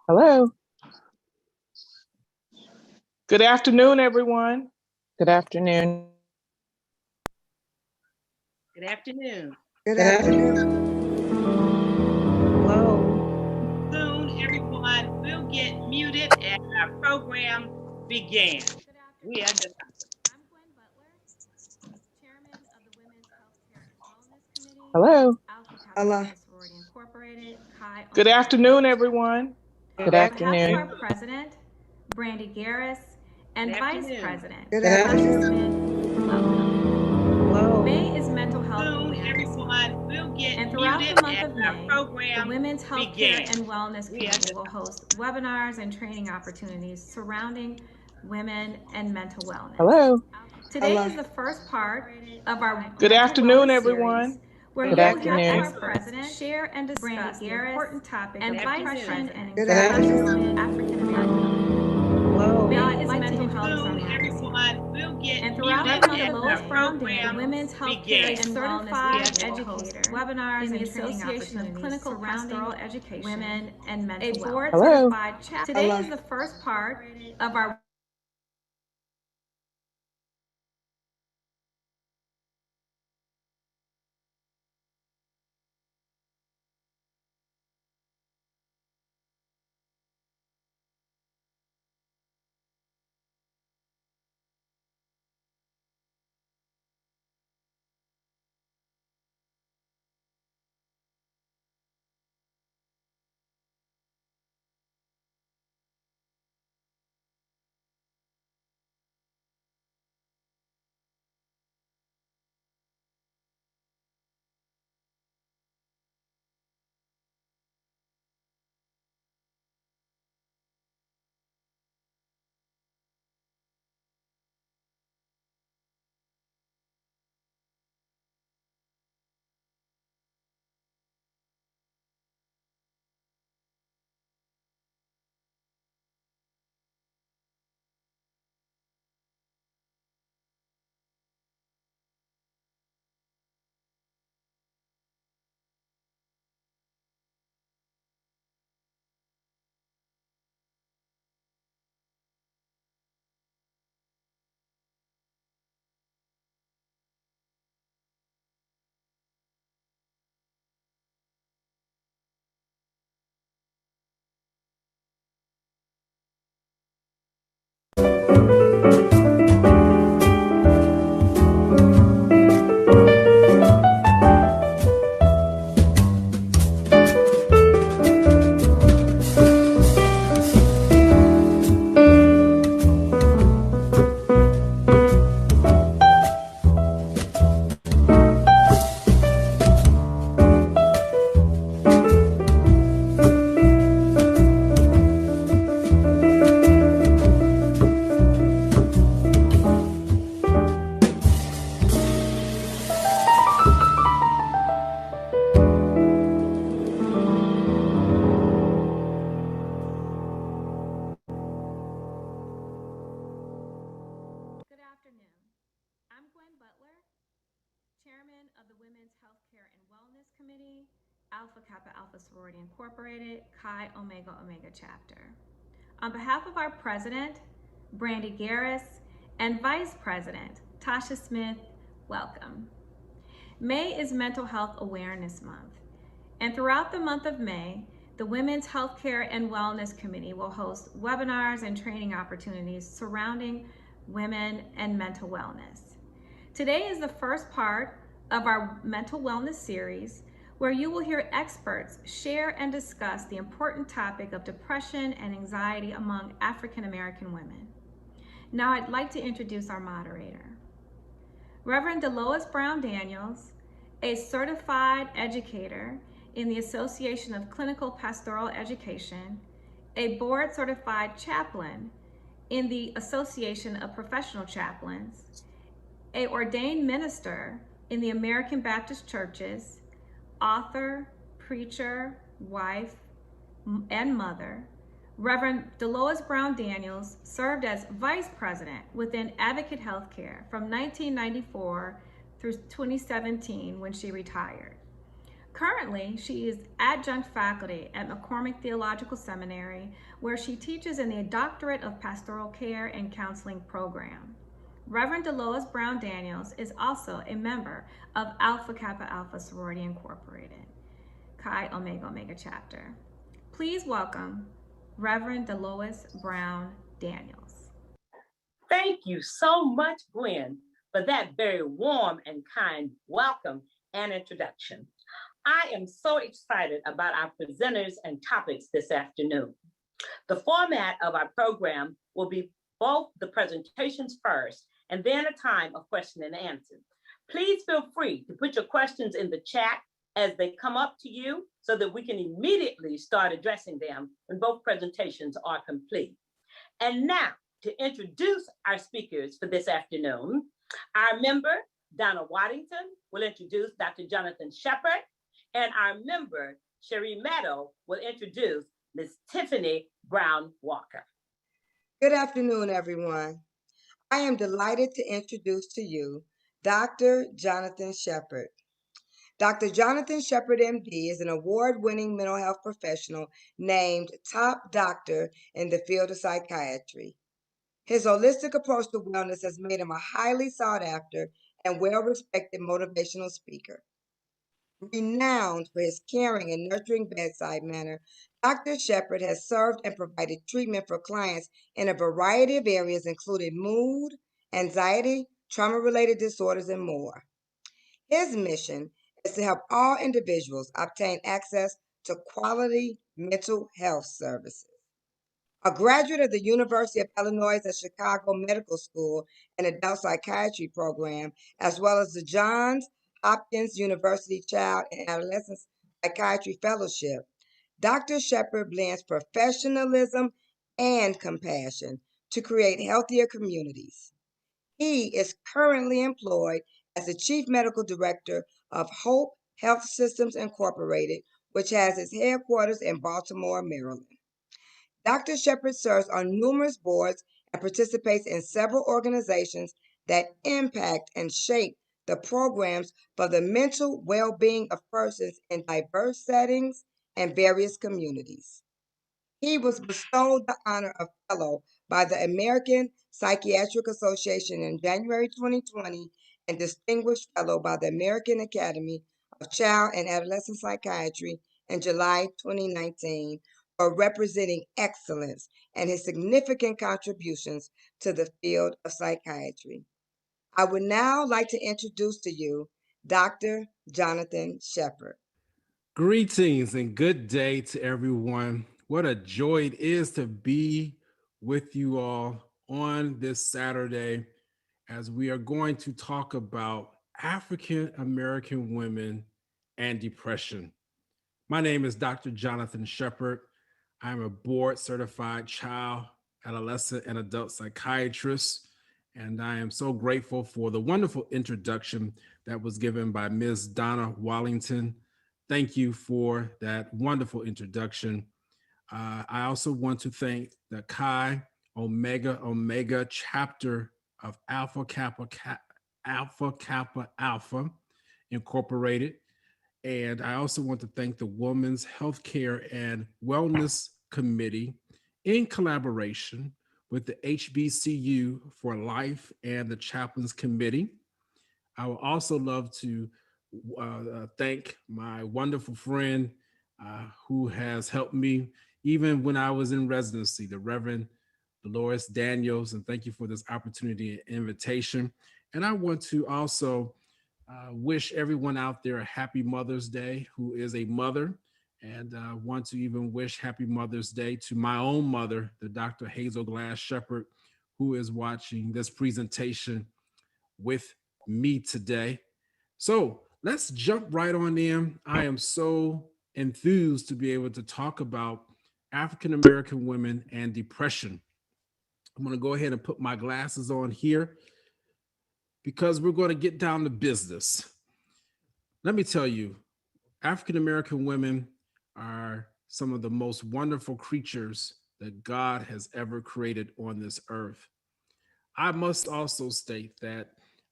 Hello. Good afternoon, everyone. Good afternoon. Good afternoon. Good afternoon. Hello. Soon, everyone will get muted as our program begins. We are done. I'm Gwen Butler, Chairman of the Women's Healthcare and Wellness Committee. Hello. Alpha Kappa Hello. Alpha Sorority Incorporated. Chi Good Omega afternoon, Omega everyone. Chapter. Good On behalf of afternoon. our President, Brandy Garris, and Good Vice afternoon. President, Good Tasha afternoon. Smith, welcome. Hello. May is Mental Health Soon, Awareness Month. everyone will get And throughout muted the month as of our May, the program Women's Healthcare begins. and Wellness We are Committee done. will host webinars and training opportunities surrounding women and mental wellness. Hello. Today Hello. is the first part of our Good mental afternoon, wellness everyone. series, where Good you will hear afternoon. our president share and discuss the important topic of depression and Good anxiety afternoon. among African American women. Hello. May is Mental Health Soon, Awareness everyone Month. will get And throughout muted the month as of our Lois Brown program Daniels, Women's Healthcare begins. and Wellness Certified Committee will host webinars in the Association of Clinical Pastoral Education, Women and Mental Wellness. A board Hello. certified chaplain. Today Hello. is the first part of our Good afternoon. I'm Gwen Butler, Chairman of the Women's Healthcare and Wellness Committee, Alpha Kappa Alpha Sorority Incorporated, Chi Omega Omega Chapter. On behalf of our President, Brandy Garris, and Vice President, Tasha Smith, welcome. May is Mental Health Awareness Month, and throughout the month of May, the Women's Healthcare and Wellness Committee will host webinars and training opportunities surrounding women and mental wellness. Today is the first part of our mental wellness series, where you will hear experts share and discuss the important topic of depression and anxiety among African American women. Now I'd like to introduce our moderator. Reverend Delois Brown Daniels, a certified educator in the Association of Clinical Pastoral Education, a board certified chaplain in the Association of Professional Chaplains, a ordained minister in the American Baptist Churches, author, preacher, wife, and mother. Reverend Delois Brown Daniels served as vice president within Advocate Healthcare from 1994 through 2017 when she retired. Currently, she is adjunct faculty at McCormick Theological Seminary, where she teaches in the Doctorate of Pastoral Care and Counseling program. Reverend Delois Brown Daniels is also a member of Alpha Kappa Alpha Sorority Incorporated, Chi Omega Omega Chapter. Please welcome Reverend Delois Brown Daniels. Thank you so much, Gwen, for that very warm and kind welcome and introduction. I am so excited about our presenters and topics this afternoon. The format of our program will be both the presentations first and then a time of question and answer. Please feel free to put your questions in the chat as they come up to you so that we can immediately start addressing them when both presentations are complete. And now, to introduce our speakers for this afternoon, our member, Donna Waddington, will introduce Dr. Jonathan Shepard, and our member, Cherie Meadow, will introduce Ms. Tiffany Brown Walker. Good afternoon, everyone. I am delighted to introduce to you Dr. Jonathan Shepard. Dr. Jonathan Shepard, MD, is an award-winning mental health professional named top doctor in the field of psychiatry. His holistic approach to wellness has made him a highly sought-after and well-respected motivational speaker. Renowned for his caring and nurturing bedside manner, Dr. Shepard has served and provided treatment for clients in a variety of areas, including mood, anxiety, trauma-related disorders, and more. His mission is to help all individuals obtain access to quality mental health services. A graduate of the University of Illinois at Chicago Medical School and Adult Psychiatry program, as well as the Johns Hopkins University Child and Adolescent Psychiatry Fellowship, Dr. Shepard blends professionalism and compassion to create healthier communities. He is currently employed as the Chief Medical Director of Hope Health Systems Incorporated, which has its headquarters in Baltimore, Maryland. Dr. Shepard serves on numerous boards and participates in several organizations that impact and shape the programs for the mental well-being of persons in diverse settings and various communities. He was bestowed the honor of Fellow by the American Psychiatric Association in January 2020 and Distinguished Fellow by the American Academy of Child and Adolescent Psychiatry in July 2019 for representing excellence and his significant contributions to the field of psychiatry. I would now like to introduce to you Dr. Jonathan Shepard. Greetings and good day to everyone. What a joy it is to be with you all on this Saturday as we are going to talk about African American women and depression. My name is Dr. Jonathan Shepard. I'm a board certified child, adolescent, and adult psychiatrist, and I am so grateful for the wonderful introduction that was given by Ms. Donna Wallington. Thank you for that wonderful introduction. I also want to thank the Chi Omega Omega chapter of Alpha Kappa Alpha Incorporated. And I also want to thank the Women's Healthcare and Wellness Committee in collaboration with the HBCU for Life and the Chaplains Committee. I would also love to thank my wonderful friend who has helped me even when I was in residency, the Reverend Delois Daniels, and thank you for this opportunity and invitation. And I want to also wish everyone out there a happy Mother's Day who is a mother, and want to even wish happy Mother's Day to my own mother, the Dr. Hazel Glass Shepard, who is watching this presentation with me today. So let's jump right on in. I am so enthused to be able to talk about African American women and depression. I'm going to go ahead and put my glasses on here because we're going to get down to business. Let me tell you, African American women are some of the most wonderful creatures that God has ever created on this earth. I must also state that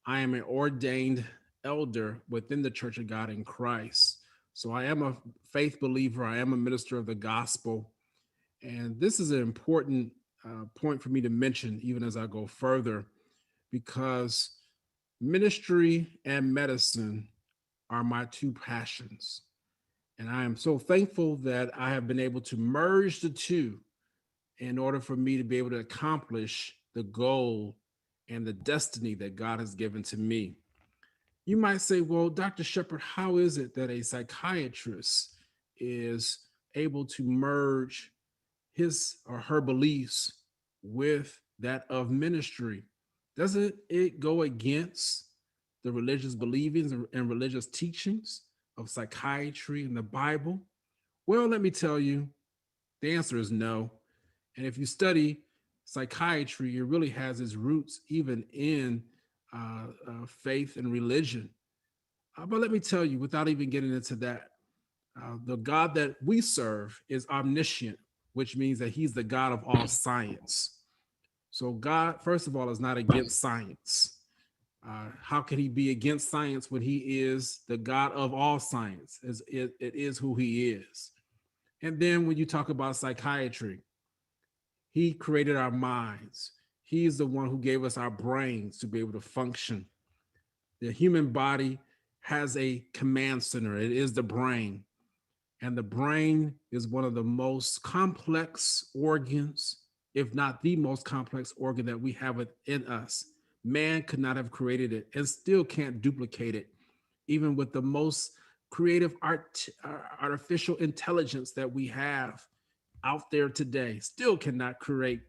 I am an ordained elder within the Church of God in Christ. So I am a faith believer. I am a minister of the gospel. And this is an important point for me to mention, even as I go further, because ministry and medicine are my two passions. And I am so thankful that I have been able to merge the two in order for me to be able to accomplish the goal and the destiny that God has given to me. You might say, well, Dr. Shepherd, how is it that a psychiatrist is able to merge his or her beliefs with that of ministry? Doesn't it go against the religious believings and religious teachings of psychiatry and the Bible? Well, let me tell you, the answer is no. And if you study psychiatry, it really has its roots even in faith and religion. But let me tell you, without even getting into that, the God that we serve is omniscient, which means that he's the God of all science. So God, first of all, is not against science. How can he be against science when he is the God of all science? It is who he is. And then when you talk about psychiatry, he created our minds. He is the one who gave us our brains to be able to function. The human body has a command center. It is the brain. And the brain is one of the most complex organs, if not the most complex organ that we have within us. Man could not have created it and still can't duplicate it, even with the most creative artificial intelligence that we have out there today, still cannot create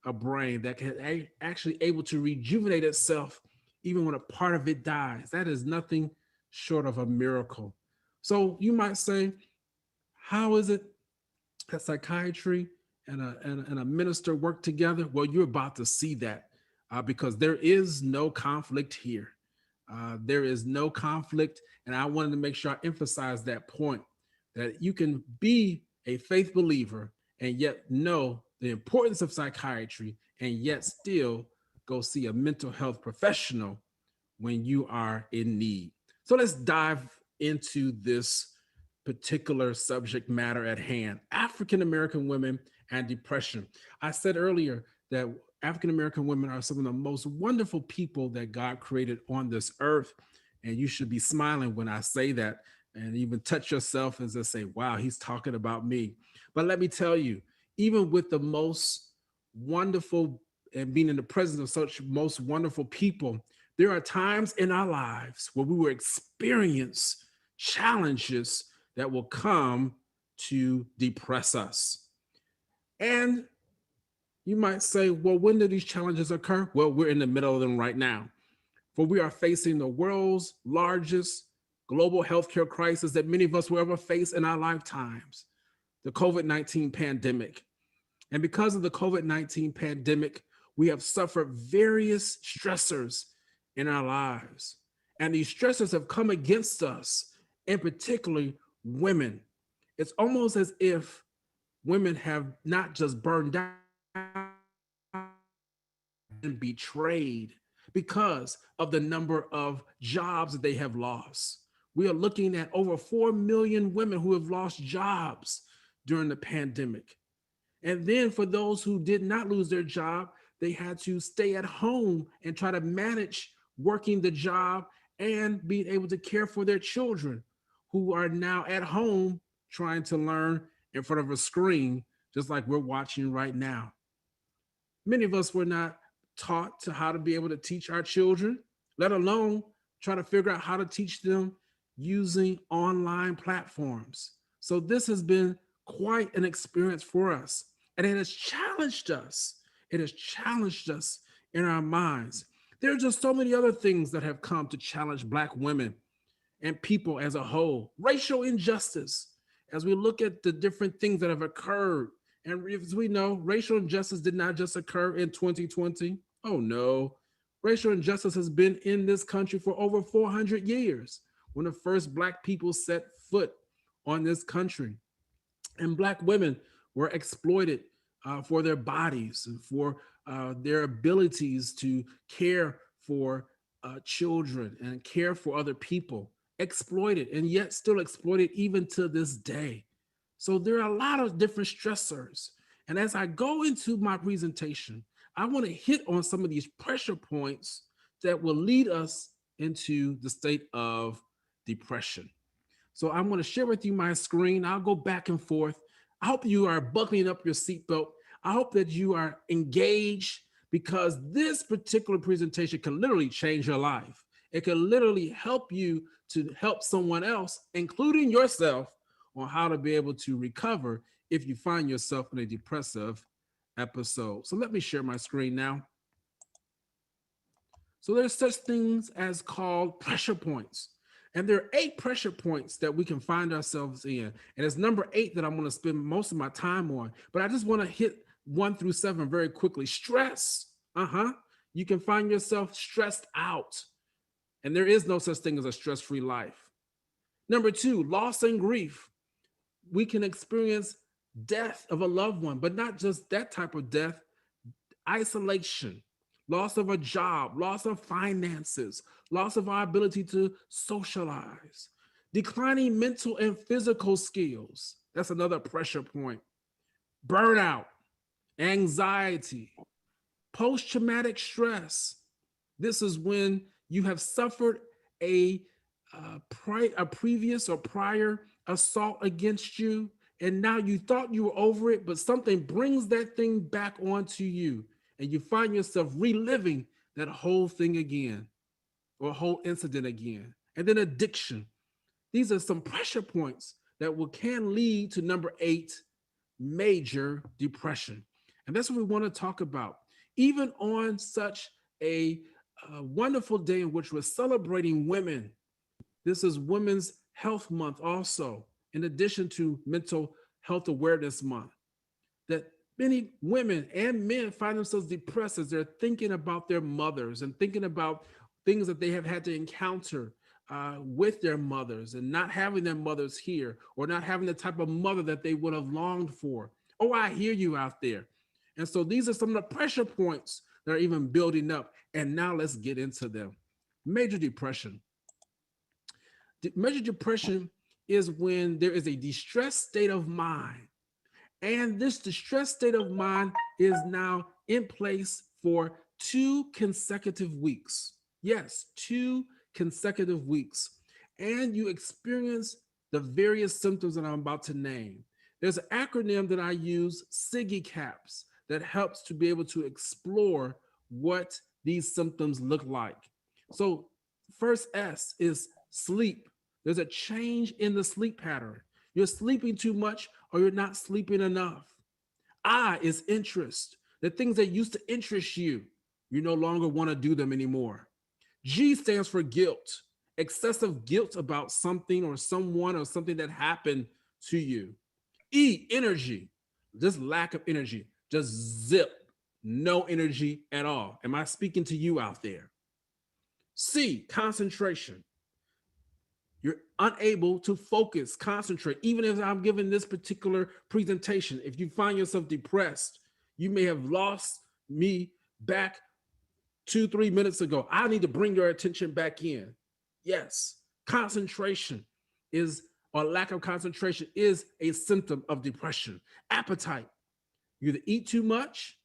a brain that can actually able to rejuvenate itself even when a part of it dies. That is nothing short of a miracle. So you might say, how is it that psychiatry and a minister work together? Well, you're about to see that because there is no conflict here. There is no conflict. And I wanted to make sure I emphasize that point, that you can be a faith believer and yet know the importance of psychiatry and yet still go see a mental health professional when you are in need. So let's dive into this particular subject matter at hand: African American women and depression. I said earlier that African American women are some of the most wonderful people that God created on this earth. And you should be smiling when I say that, and even touch yourself as I say, wow, he's talking about me. But let me tell you, even with the most wonderful and being in the presence of such most wonderful people, there are times in our lives where we will experience challenges that will come to depress us. And you might say, well, when do these challenges occur? Well, we're in the middle of them right now. For we are facing the world's largest global healthcare crisis that many of us will ever face in our lifetimes, the COVID-19 pandemic. And because of the COVID-19 pandemic, we have suffered various stressors in our lives. And these stressors have come against us, and particularly women. It's almost as if women have not just burned down and betrayed because of the number of jobs that they have lost. We are looking at over 4 million women who have lost jobs during the pandemic. And then for those who did not lose their job, they had to stay at home and try to manage working the job and being able to care for their children who are now at home trying to learn in front of a screen, just like we're watching right now. Many of us were not taught to how to be able to teach our children, let alone try to figure out how to teach them using online platforms. So this has been quite an experience for us, and it has challenged us. It has challenged us in our minds. There are just so many other things that have come to challenge Black women and people as a whole. Racial injustice, as we look at the different things that have occurred. And as we know, racial injustice did not just occur in 2020. Oh no, racial injustice has been in this country for over 400 years, when the first Black people set foot on this country. And Black women were exploited for their bodies and for their abilities to care for children and care for other people. exploited and yet still exploited even to this day. So there are a lot of different stressors. And as I go into my presentation, I want to hit on some of these pressure points that will lead us into the state of depression. So I'm going to share with you my screen. I'll go back and forth. I hope you are buckling up your seatbelt. I hope that you are engaged, because this particular presentation can literally change your life. It can literally help you to help someone else, including yourself, on how to be able to recover if you find yourself in a depressive episode. So let me share my screen now. So there's such things as called pressure points. And there are 8 pressure points that we can find ourselves in. And it's number 8 that I'm going to spend most of my time on. But I just want to hit 1 through 7 very quickly. Stress. You can find yourself stressed out. And there is no such thing as a stress-free life. Number 2, loss and grief. We can experience death of a loved one, but not just that type of death. Isolation, loss of a job, loss of finances, loss of our ability to socialize, declining mental and physical skills. That's another pressure point. Burnout, anxiety, post-traumatic stress. This is when you have suffered a previous or prior assault against you, and now you thought you were over it, but something brings that thing back onto you, and you find yourself reliving that whole thing again, or whole incident again. And then addiction. These are some pressure points that can lead to number 8, major depression. And that's what we want to talk about. Even on such a wonderful day in which we're celebrating women. This is Women's Health Month also, in addition to Mental Health Awareness Month, that many women and men find themselves depressed as they're thinking about their mothers and thinking about things that they have had to encounter with their mothers, and not having their mothers here, or not having the type of mother that they would have longed for. Oh, I hear you out there. And so these are some of the pressure points that are even building up. And now let's get into them. Major depression. Major depression is when there is a distressed state of mind. And this distressed state of mind is now in place for 2 consecutive weeks. Yes, 2 consecutive weeks. And you experience the various symptoms that I'm about to name. There's an acronym that I use, SIGI-CAPS, that helps to be able to explore what these symptoms look like. So first S is sleep. There's a change in the sleep pattern. You're sleeping too much, or you're not sleeping enough. I is interest. The things that used to interest you, you no longer want to do them anymore. G stands for guilt. Excessive guilt about something or someone or something that happened to you. E, energy. Just lack of energy. Just zip. No energy at all. Am I speaking to you out there? C, concentration. You're unable to focus, concentrate. Even if I'm giving this particular presentation, if you find yourself depressed, you may have lost me back 2-3 minutes ago. I need to bring your attention back in. Yes, concentration is, or lack of concentration is a symptom of depression. Appetite. You either eat too much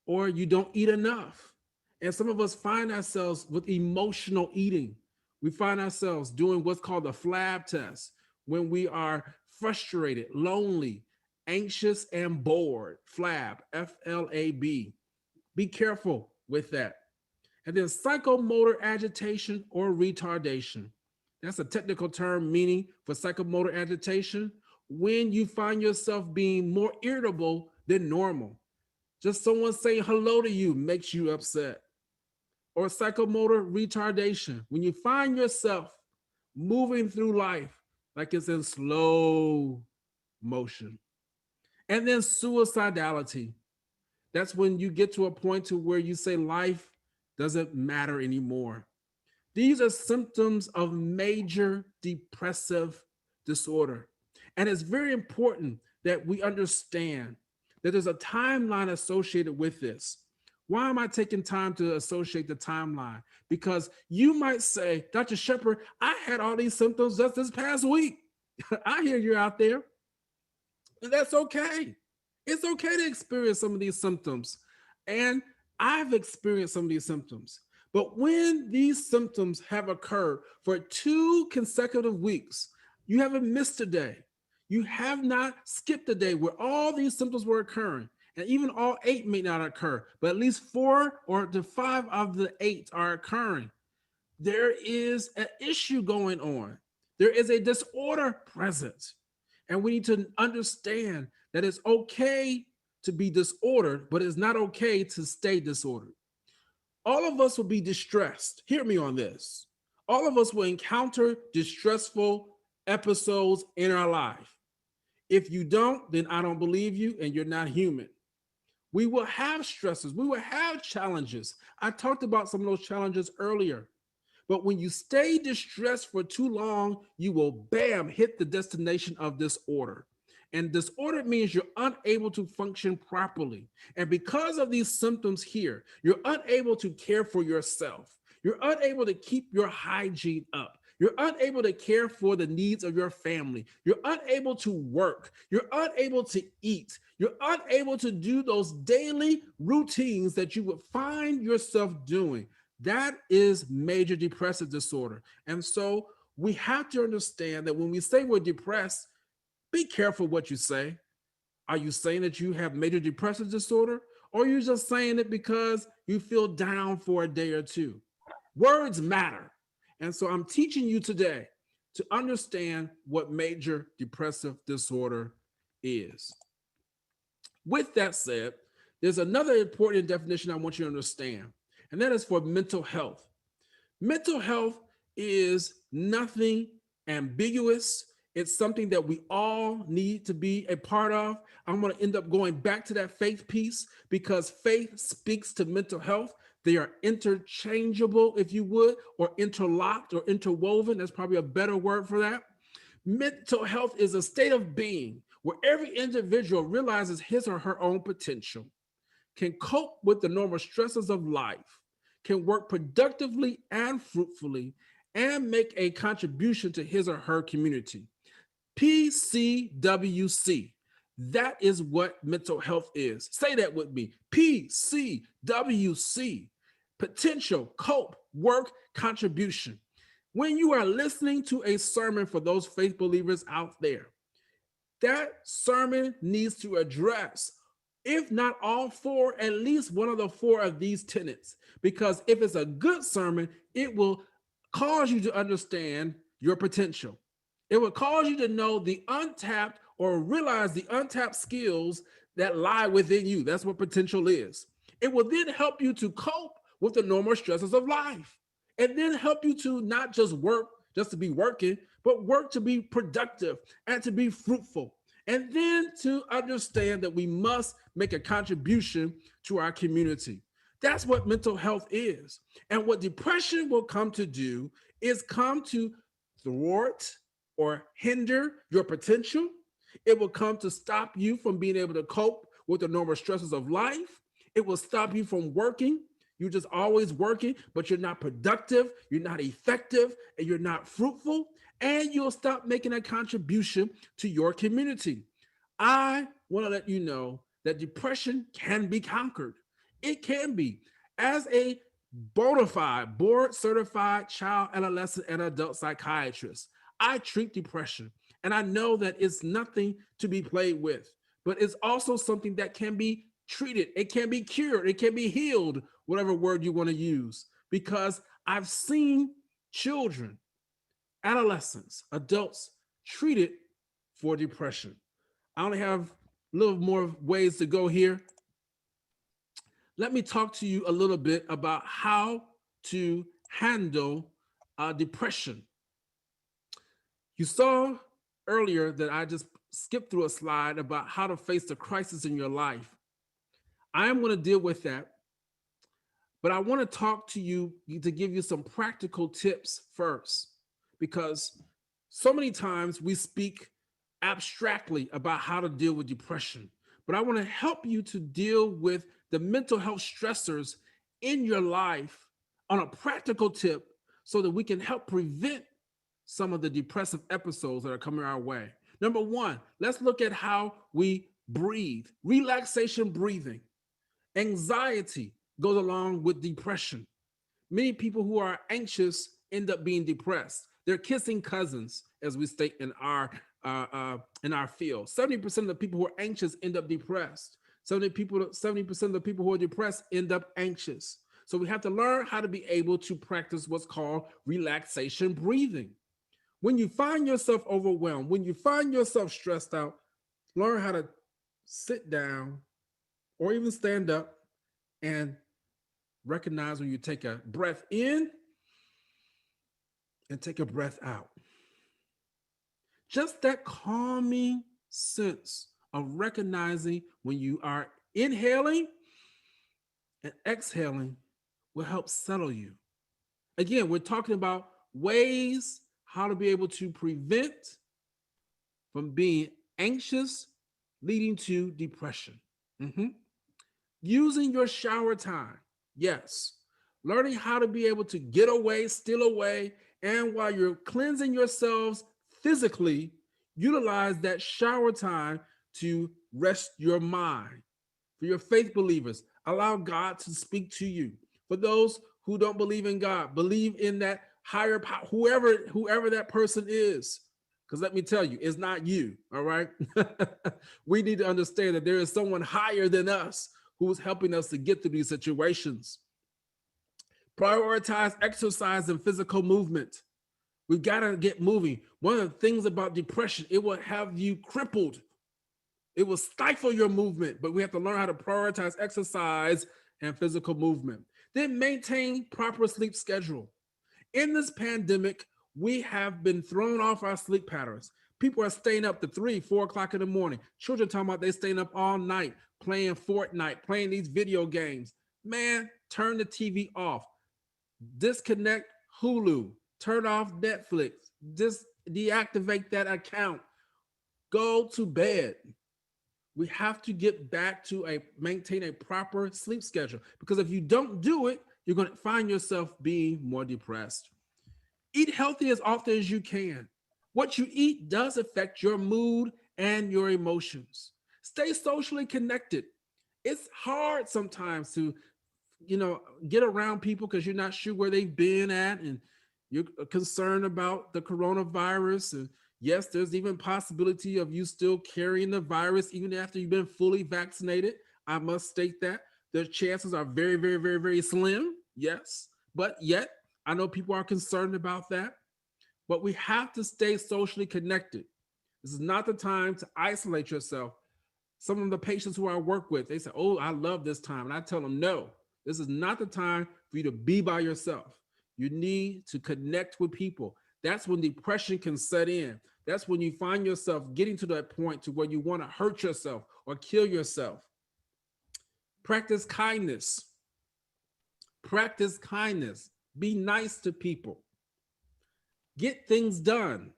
or you don't eat enough. And some of us find ourselves with emotional eating. We find ourselves doing what's called a FLAB test, when we are frustrated, lonely, anxious, and bored. FLAB, F-L-A-B. Be careful with that. And then psychomotor agitation or retardation. That's a technical term meaning for psychomotor agitation, when you find yourself being more irritable than normal. Just someone saying hello to you makes you upset. Or psychomotor retardation, when you find yourself moving through life like it's in slow motion. And then suicidality. That's when you get to a point to where you say life doesn't matter anymore. These are symptoms of major depressive disorder. And it's very important that we understand that there's a timeline associated with this. Why am I taking time to associate the timeline? Because you might say, Dr. Shepherd, I had all these symptoms just this past week. I hear you out there. And that's okay. It's okay to experience some of these symptoms. And I've experienced some of these symptoms. But when these symptoms have occurred for 2 consecutive weeks, you haven't missed a day. You have not skipped a day where all these symptoms were occurring. And even all 8 may not occur, but at least 4 or to 5 of the 8 are occurring. There is an issue going on. There is a disorder present. And we need to understand that it's okay to be disordered, but it's not okay to stay disordered. All of us will be distressed. Hear me on this. All of us will encounter distressful episodes in our life. If you don't, then I don't believe you and you're not human. We will have stresses. We will have challenges. I talked about some of those challenges earlier. But when you stay distressed for too long, you will, bam, hit the destination of disorder. And disorder means you're unable to function properly. And because of these symptoms here, you're unable to care for yourself. You're unable to keep your hygiene up. You're unable to care for the needs of your family. You're unable to work. You're unable to eat. You're unable to do those daily routines that you would find yourself doing. That is major depressive disorder. And so we have to understand that when we say we're depressed, be careful what you say. Are you saying that you have major depressive disorder? Or are you just saying it because you feel down for a day or two? Words matter. And so I'm teaching you today to understand what major depressive disorder is. With that said, there's another important definition I want you to understand, and that is for mental health. Mental health is nothing ambiguous. It's something that we all need to be a part of. I'm going to end up going back to that faith piece because faith speaks to mental health. They are interchangeable, if you would, or interlocked or interwoven. That's probably a better word for that. Mental health is a state of being where every individual realizes his or her own potential, can cope with the normal stresses of life, can work productively and fruitfully, and make a contribution to his or her community. PCWC. That is what mental health is. Say that with me. PCWC. Potential, cope, work, contribution. When you are listening to a sermon for those faith believers out there, that sermon needs to address, if not all 4, at least one of the 4 of these tenets. Because if it's a good sermon, it will cause you to understand your potential. It will cause you to know the untapped or realize the untapped skills that lie within you. That's what potential is. It will then help you to cope with the normal stresses of life, and then help you to not just work just to be working, but work to be productive and to be fruitful. And then to understand that we must make a contribution to our community. That's what mental health is. And what depression will come to do is come to thwart or hinder your potential. It will come to stop you from being able to cope with the normal stresses of life. It will stop you from working. You're just always working, but you're not productive, you're not effective, and you're not fruitful, and you'll stop making a contribution to your community. I want to let you know that depression can be conquered. It can be. As a bona fide, board certified child, adolescent, and adult psychiatrist, I treat depression, and I know that it's nothing to be played with, but it's also something that can be treated. It can be cured. It can be healed, whatever word you want to use, because I've seen children, adolescents, adults treated for depression. I only have a little more ways to go here. Let me talk to you a little bit about how to handle depression. You saw earlier that I just skipped through a slide about how to face the crisis in your life. I am going to deal with that, but I want to talk to you to give you some practical tips first, because so many times we speak abstractly about how to deal with depression, but I want to help you to deal with the mental health stressors in your life on a practical tip so that we can help prevent some of the depressive episodes that are coming our way. Number one, let's look at how we breathe. Relaxation breathing. Anxiety goes along with depression. Many people who are anxious end up being depressed. They're kissing cousins, as we state in our field. 70% of the people who are anxious end up depressed. 70% of the people who are depressed end up anxious. So we have to learn how to be able to practice what's called relaxation breathing. When you find yourself overwhelmed, when you find yourself stressed out, learn how to sit down or even stand up and recognize when you take a breath in and take a breath out. Just that calming sense of recognizing when you are inhaling and exhaling will help settle you. Again, we're talking about ways how to be able to prevent from being anxious, leading to depression. Using your shower time. Yes. Learning how to be able to get away, steal away, and while you're cleansing yourselves physically, utilize that shower time to rest your mind. For your faith believers, allow God to speak to you. For those who don't believe in God, believe in that higher power, whoever that person is. Because let me tell you, it's not you, all right? We need to understand that there is someone higher than us who is helping us to get through these situations. Prioritize exercise and physical movement. We've got to get moving. One of the things about depression, it will have you crippled. It will stifle your movement, but we have to learn how to prioritize exercise and physical movement. Then maintain proper sleep schedule. In this pandemic, we have been thrown off our sleep patterns. People are staying up to 3, 4 o'clock in the morning. Children talking about they staying up all night, playing Fortnite, playing these video games. Man, turn the TV off. Disconnect Hulu. Turn off Netflix. Just deactivate that account. Go to bed. We have to get back to maintain a proper sleep schedule, because if you don't do it, you're going to find yourself being more depressed. Eat healthy as often as you can. What you eat does affect your mood and your emotions. Stay socially connected. It's hard sometimes to, get around people because you're not sure where they've been at, and you're concerned about the coronavirus. And yes, there's even possibility of you still carrying the virus even after you've been fully vaccinated. I must state that the chances are very, very, very, very slim. Yes, but yet I know people are concerned about that. But we have to stay socially connected. This is not the time to isolate yourself. Some of the patients who I work with, they say, "Oh, I love this time." And I tell them, no, this is not the time for you to be by yourself. You need to connect with people. That's when depression can set in. That's when you find yourself getting to that point to where you want to hurt yourself or kill yourself. Practice kindness. Practice kindness. Be nice to people. Get things done.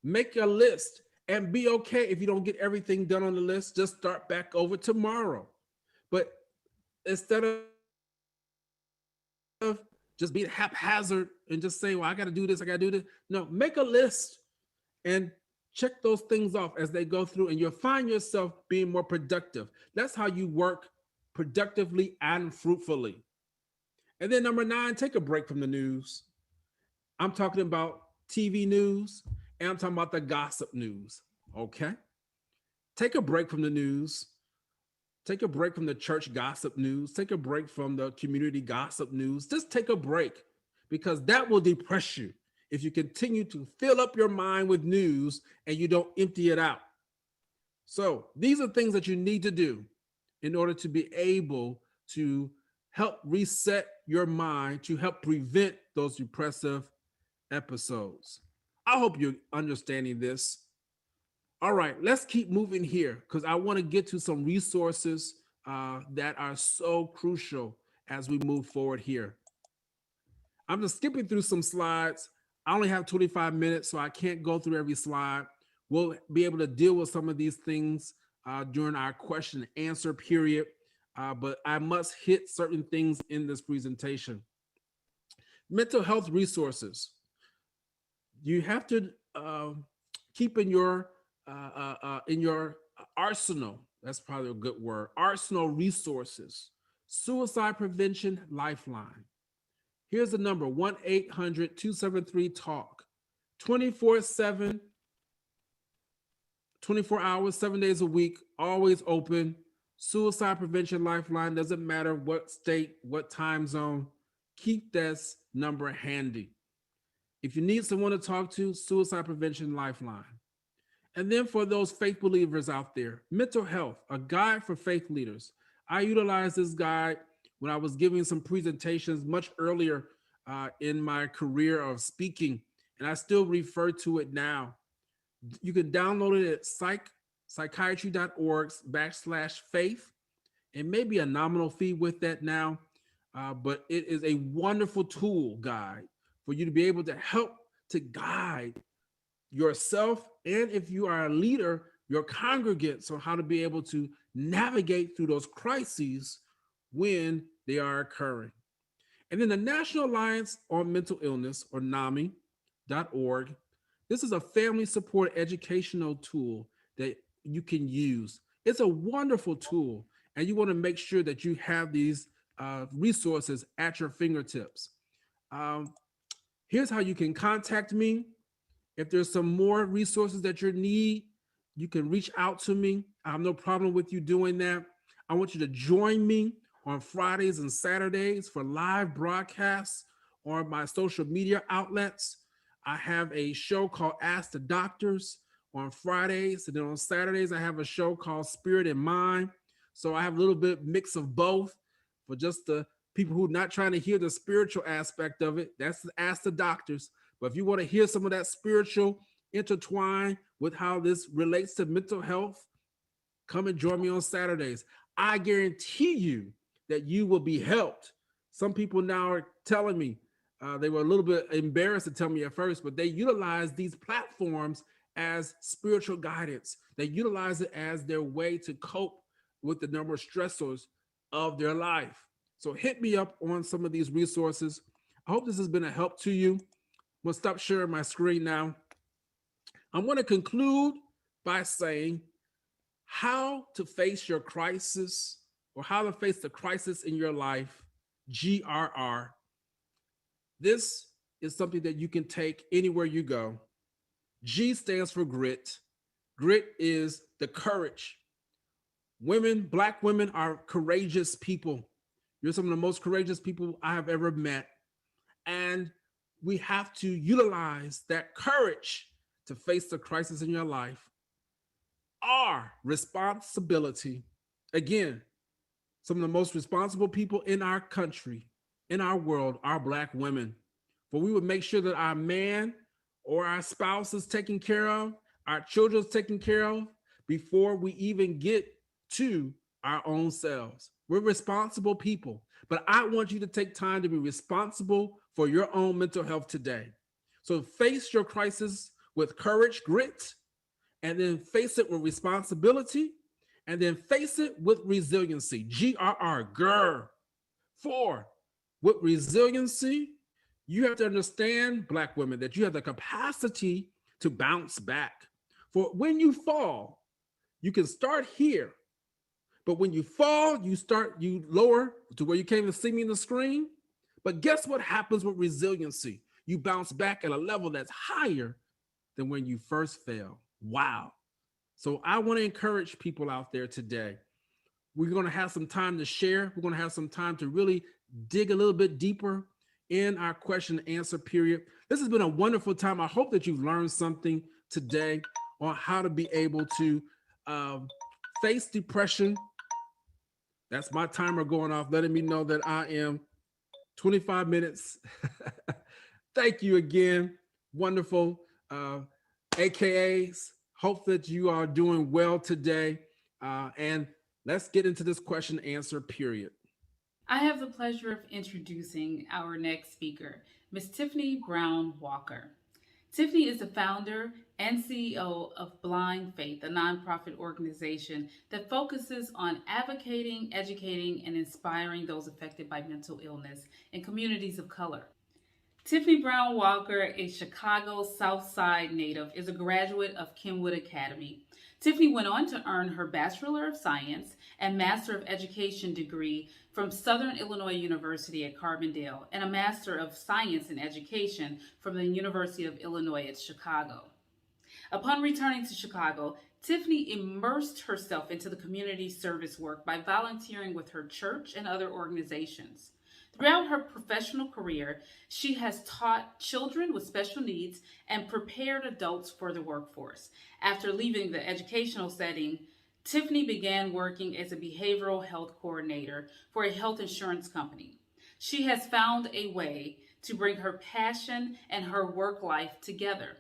Make a list and be okay if you don't get everything done on the list. Just start back over tomorrow. But instead of just being haphazard and just saying, well, I got to do this, I got to do this. No, make a list and check those things off as they go through, and you'll find yourself being more productive. That's how you work productively and fruitfully. And then number 9, take a break from the news. I'm talking about TV news, and I'm talking about the gossip news, okay? Take a break from the news. Take a break from the church gossip news. Take a break from the community gossip news. Just take a break, because that will depress you if you continue to fill up your mind with news and you don't empty it out. So these are things that you need to do in order to be able to help reset your mind, to help prevent those depressive episodes. I hope you're understanding this. All right, let's keep moving here, because I want to get to some resources that are so crucial as we move forward here. I'm just skipping through some slides. I only have 25 minutes, so I can't go through every slide. We'll be able to deal with some of these things during our question and answer period, but I must hit certain things in this presentation. Mental health resources. You have to keep in your arsenal. That's probably a good word. Arsenal resources. Suicide Prevention Lifeline. Here's the number: 1-800-273-TALK. 24/7, 24 hours, 7 days a week, always open. Suicide Prevention Lifeline. Doesn't matter what state, what time zone. Keep this number handy. If you need someone to talk to, Suicide Prevention Lifeline. And then for those faith believers out there, mental health, a guide for faith leaders. I utilized this guide when I was giving some presentations much earlier in my career of speaking, and I still refer to it now. You can download it at psychiatry.org/faith. It may be a nominal fee with that now, but it is a wonderful tool guide for you to be able to help to guide yourself, and if you are a leader, your congregants, on how to be able to navigate through those crises when they are occurring. And then the National Alliance on Mental Illness, or NAMI.org. This is a family support educational tool that you can use. It's a wonderful tool, and you want to make sure that you have these resources at your fingertips. Here's how you can contact me. If there's some more resources that you need, you can reach out to me. I have no problem with you doing that. I want you to join me on Fridays and Saturdays for live broadcasts on my social media outlets. I have a show called Ask the Doctors on Fridays, and then on Saturdays, I have a show called Spirit and Mind. So I have a little bit mix of both for just the people who are not trying to hear the spiritual aspect of it. That's Ask the Doctors. But if you want to hear some of that spiritual intertwine with how this relates to mental health, come and join me on Saturdays. I guarantee you that you will be helped. Some people now are telling me, they were a little bit embarrassed to tell me at first, but they utilize these platforms as spiritual guidance. They utilize it as their way to cope with the number of stressors of their life. So hit me up on some of these resources. I hope this has been a help to you. I'm going to stop sharing my screen now. I'm going to conclude by saying how to face your crisis, or how to face the crisis in your life, GRR. This is something that you can take anywhere you go. G stands for grit. Grit is the courage. Women, Black women, are courageous people. You're some of the most courageous people I have ever met. And we have to utilize that courage to face the crisis in your life. Our responsibility, again, some of the most responsible people in our country, in our world, are Black women. For we would make sure that our man or our spouse is taken care of, our children is taken care of, before we even get to our own selves. We're responsible people, but I want you to take time to be responsible for your own mental health today. So face your crisis with courage, grit, and then face it with responsibility, and then face it with resiliency, GRR, GER. 4, with resiliency, you have to understand, Black women, that you have the capacity to bounce back. For when you fall, you can start here, but when you fall, you lower to where you can't even see me in the screen. But guess what happens with resiliency? You bounce back at a level that's higher than when you first fell. Wow. So I want to encourage people out there today. We're going to have some time to share. We're going to have some time to really dig a little bit deeper in our question and answer period. This has been a wonderful time. I hope that you've learned something today on how to be able to face depression. That's my timer going off, letting me know that I am 25 minutes. Thank you again. Wonderful. AKAs, hope that you are doing well today. And let's get into this question and answer period. I have the pleasure of introducing our next speaker, Ms. Tiffany Brown Walker. Tiffany is the founder and CEO of Blind Faith, a nonprofit organization that focuses on advocating, educating, and inspiring those affected by mental illness in communities of color. Tiffany Brown Walker, a Chicago South Side native, is a graduate of Kenwood Academy. Tiffany went on to earn her Bachelor of Science and Master of Education degree from Southern Illinois University at Carbondale and a Master of Science in Education from the University of Illinois at Chicago. Upon returning to Chicago, Tiffany immersed herself into the community service work by volunteering with her church and other organizations. Throughout her professional career, she has taught children with special needs and prepared adults for the workforce. After leaving the educational setting, Tiffany began working as a behavioral health coordinator for a health insurance company. She has found a way to bring her passion and her work life together.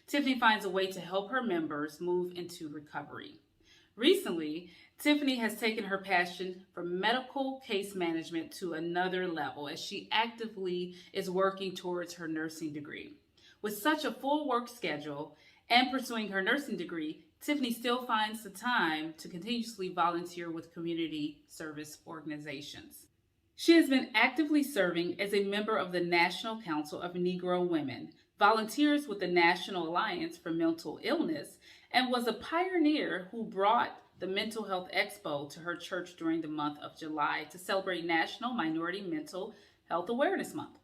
Tiffany finds a way to help her members move into recovery. Recently, Tiffany has taken her passion for medical case management to another level as she actively is working towards her nursing degree. With such a full work schedule and pursuing her nursing degree, Tiffany still finds the time to continuously volunteer with community service organizations. She has been actively serving as a member of the National Council of Negro Women, volunteers with the National Alliance for Mental Illness, and was a pioneer who brought the Mental Health Expo to her church during the month of July to celebrate National Minority Mental Health Awareness Month.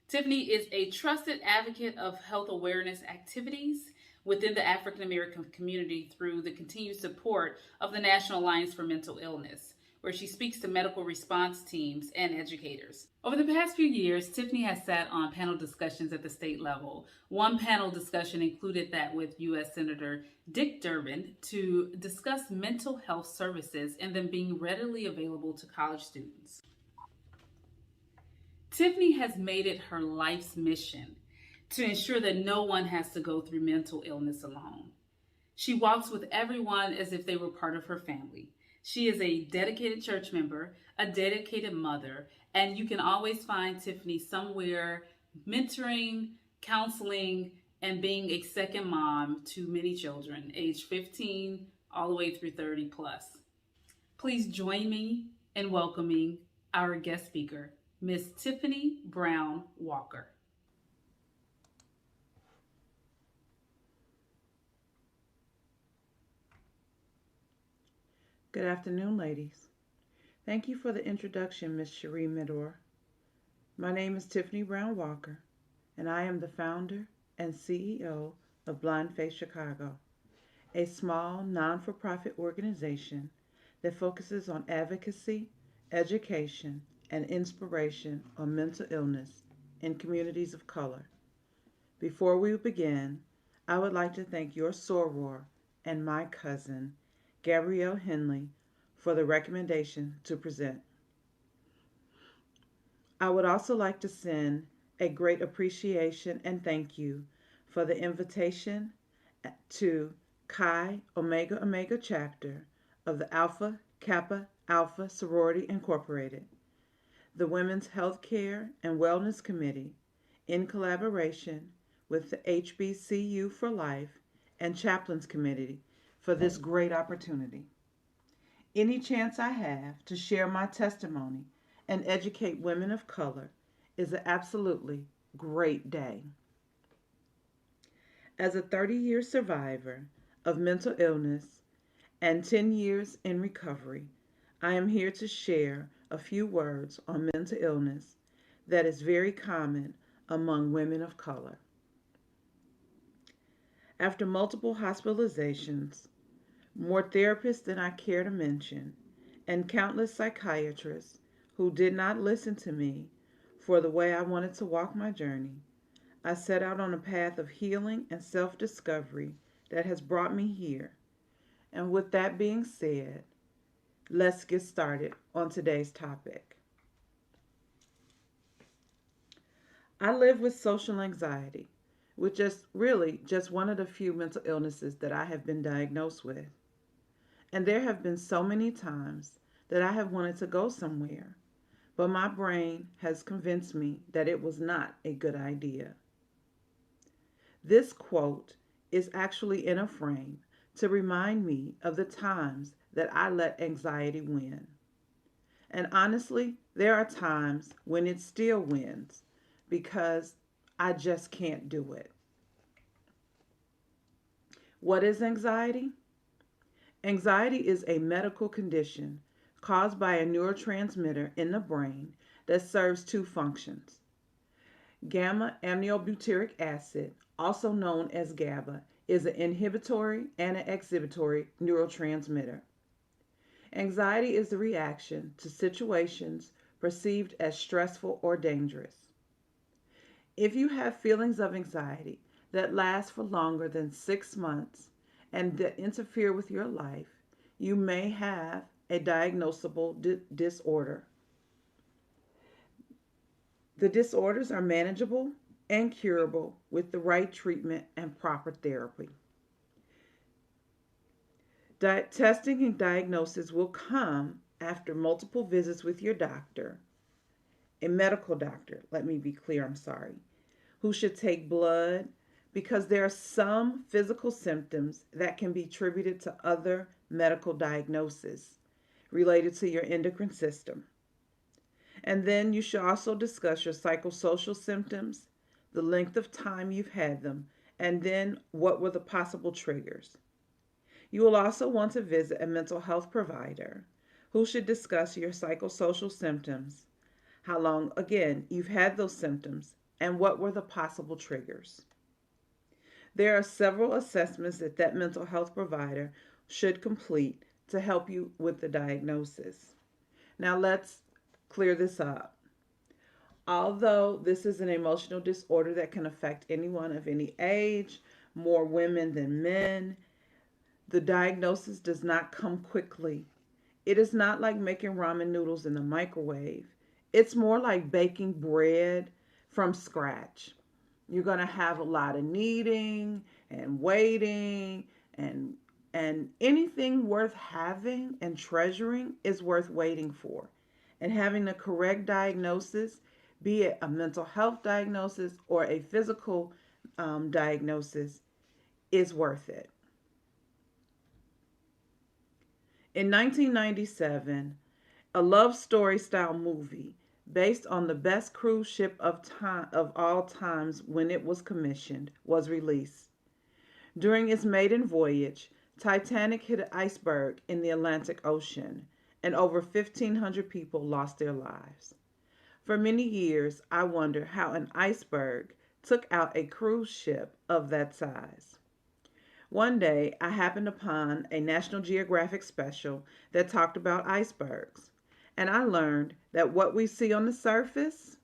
Tiffany is a trusted advocate of health awareness activities within the African American community through the continued support of the National Alliance for Mental Illness, where she speaks to medical response teams and educators. Over the past few years, Tiffany has sat on panel discussions at the state level. One panel discussion included that with U.S. Senator Dick Durbin to discuss mental health services and them being readily available to college students. Tiffany has made it her life's mission to ensure that no one has to go through mental illness alone. She walks with everyone as if they were part of her family. She is a dedicated church member, a dedicated mother, and you can always find Tiffany somewhere mentoring, counseling, and being a second mom to many children, age 15 all the way through 30 plus. Please join me in welcoming our guest speaker, Miss Tiffany Brown Walker. Good afternoon, ladies. Thank you for the introduction, Ms. Cherie Midor. My name is Tiffany Brown Walker, and I am the founder and CEO of Blind Faith Chicago, a small non-for-profit organization that focuses on advocacy, education, and inspiration on mental illness in communities of color. Before we begin, I would like to thank your soror and my cousin, Gabrielle Henley, for the recommendation to present. I would also like to send a great appreciation and thank you for the invitation to Chi Omega Omega chapter of the Alpha Kappa Alpha Sorority Incorporated, the Women's Healthcare and Wellness Committee, in collaboration with the HBCU for Life and Chaplains Committee, for this great opportunity. Any chance I have to share my testimony and educate women of color is an absolutely great day. As a 30-year survivor of mental illness and 10 years in recovery, I am here to share a few words on mental illness that is very common among women of color. After multiple hospitalizations, more therapists than I care to mention, and countless psychiatrists who did not listen to me for the way I wanted to walk my journey, I set out on a path of healing and self-discovery that has brought me here. And with that being said, let's get started on today's topic. I live with social anxiety, which is really just one of the few mental illnesses that I have been diagnosed with. And there have been so many times that I have wanted to go somewhere, but my brain has convinced me that it was not a good idea. This quote is actually in a frame to remind me of the times that I let anxiety win. And honestly, there are times when it still wins because I just can't do it. What is anxiety? Anxiety is a medical condition caused by a neurotransmitter in the brain that serves two functions. Gamma aminobutyric acid, also known as GABA, is an inhibitory and an exhibitory neurotransmitter. Anxiety is the reaction to situations perceived as stressful or dangerous. If you have feelings of anxiety that last for longer than 6 months and that interfere with your life, you may have a diagnosable disorder. The disorders are manageable and curable with the right treatment and proper therapy. Testing and diagnosis will come after multiple visits with your doctor, a medical doctor, let me be clear, I'm sorry, who should take blood because there are some physical symptoms that can be attributed to other medical diagnoses related to your endocrine system. And then you should also discuss your psychosocial symptoms, the length of time you've had them, and then what were the possible triggers. You will also want to visit a mental health provider who should discuss your psychosocial symptoms, how long, again, you've had those symptoms, and what were the possible triggers. There are several assessments that mental health provider should complete to help you with the diagnosis. Now let's clear this up. Although this is an emotional disorder that can affect anyone of any age, more women than men, the diagnosis does not come quickly. It is not like making ramen noodles in the microwave. It's more like baking bread from scratch. You're going to have a lot of kneading and waiting and anything worth having and treasuring is worth waiting for. And having the correct diagnosis, be it a mental health diagnosis or a physical diagnosis, is worth it. In 1997, a love story style movie based on the best cruise ship of all times when it was commissioned was released. During its maiden voyage, Titanic hit an iceberg in the Atlantic Ocean and over 1,500 people lost their lives. For many years, I wondered how an iceberg took out a cruise ship of that size. One day, I happened upon a National Geographic special that talked about icebergs, and I learned that what we see on the surface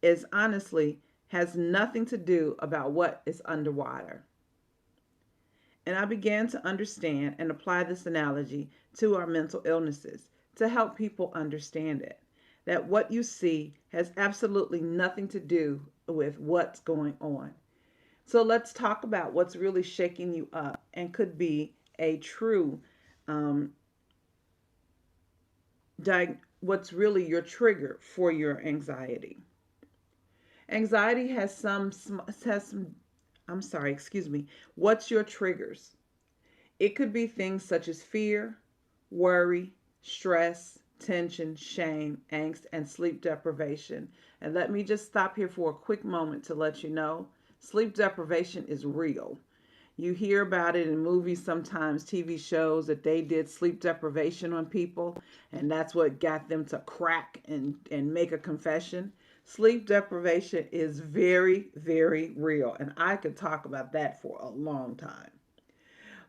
is honestly has nothing to do about what is underwater. And I began to understand and apply this analogy to our mental illnesses to help people understand it. That what you see has absolutely nothing to do with what's going on. So let's talk about what's really shaking you up and could be a true um, what's really your trigger for your anxiety. Anxiety has some I'm sorry, excuse me. What's your triggers? It could be things such as fear, worry, stress, tension, shame, angst, and sleep deprivation. And let me just stop here for a quick moment to let you know sleep deprivation is real. You hear about it in movies, sometimes TV shows, that they did sleep deprivation on people, and that's what got them to crack and make a confession. Sleep deprivation is very, very real, and I could talk about that for a long time.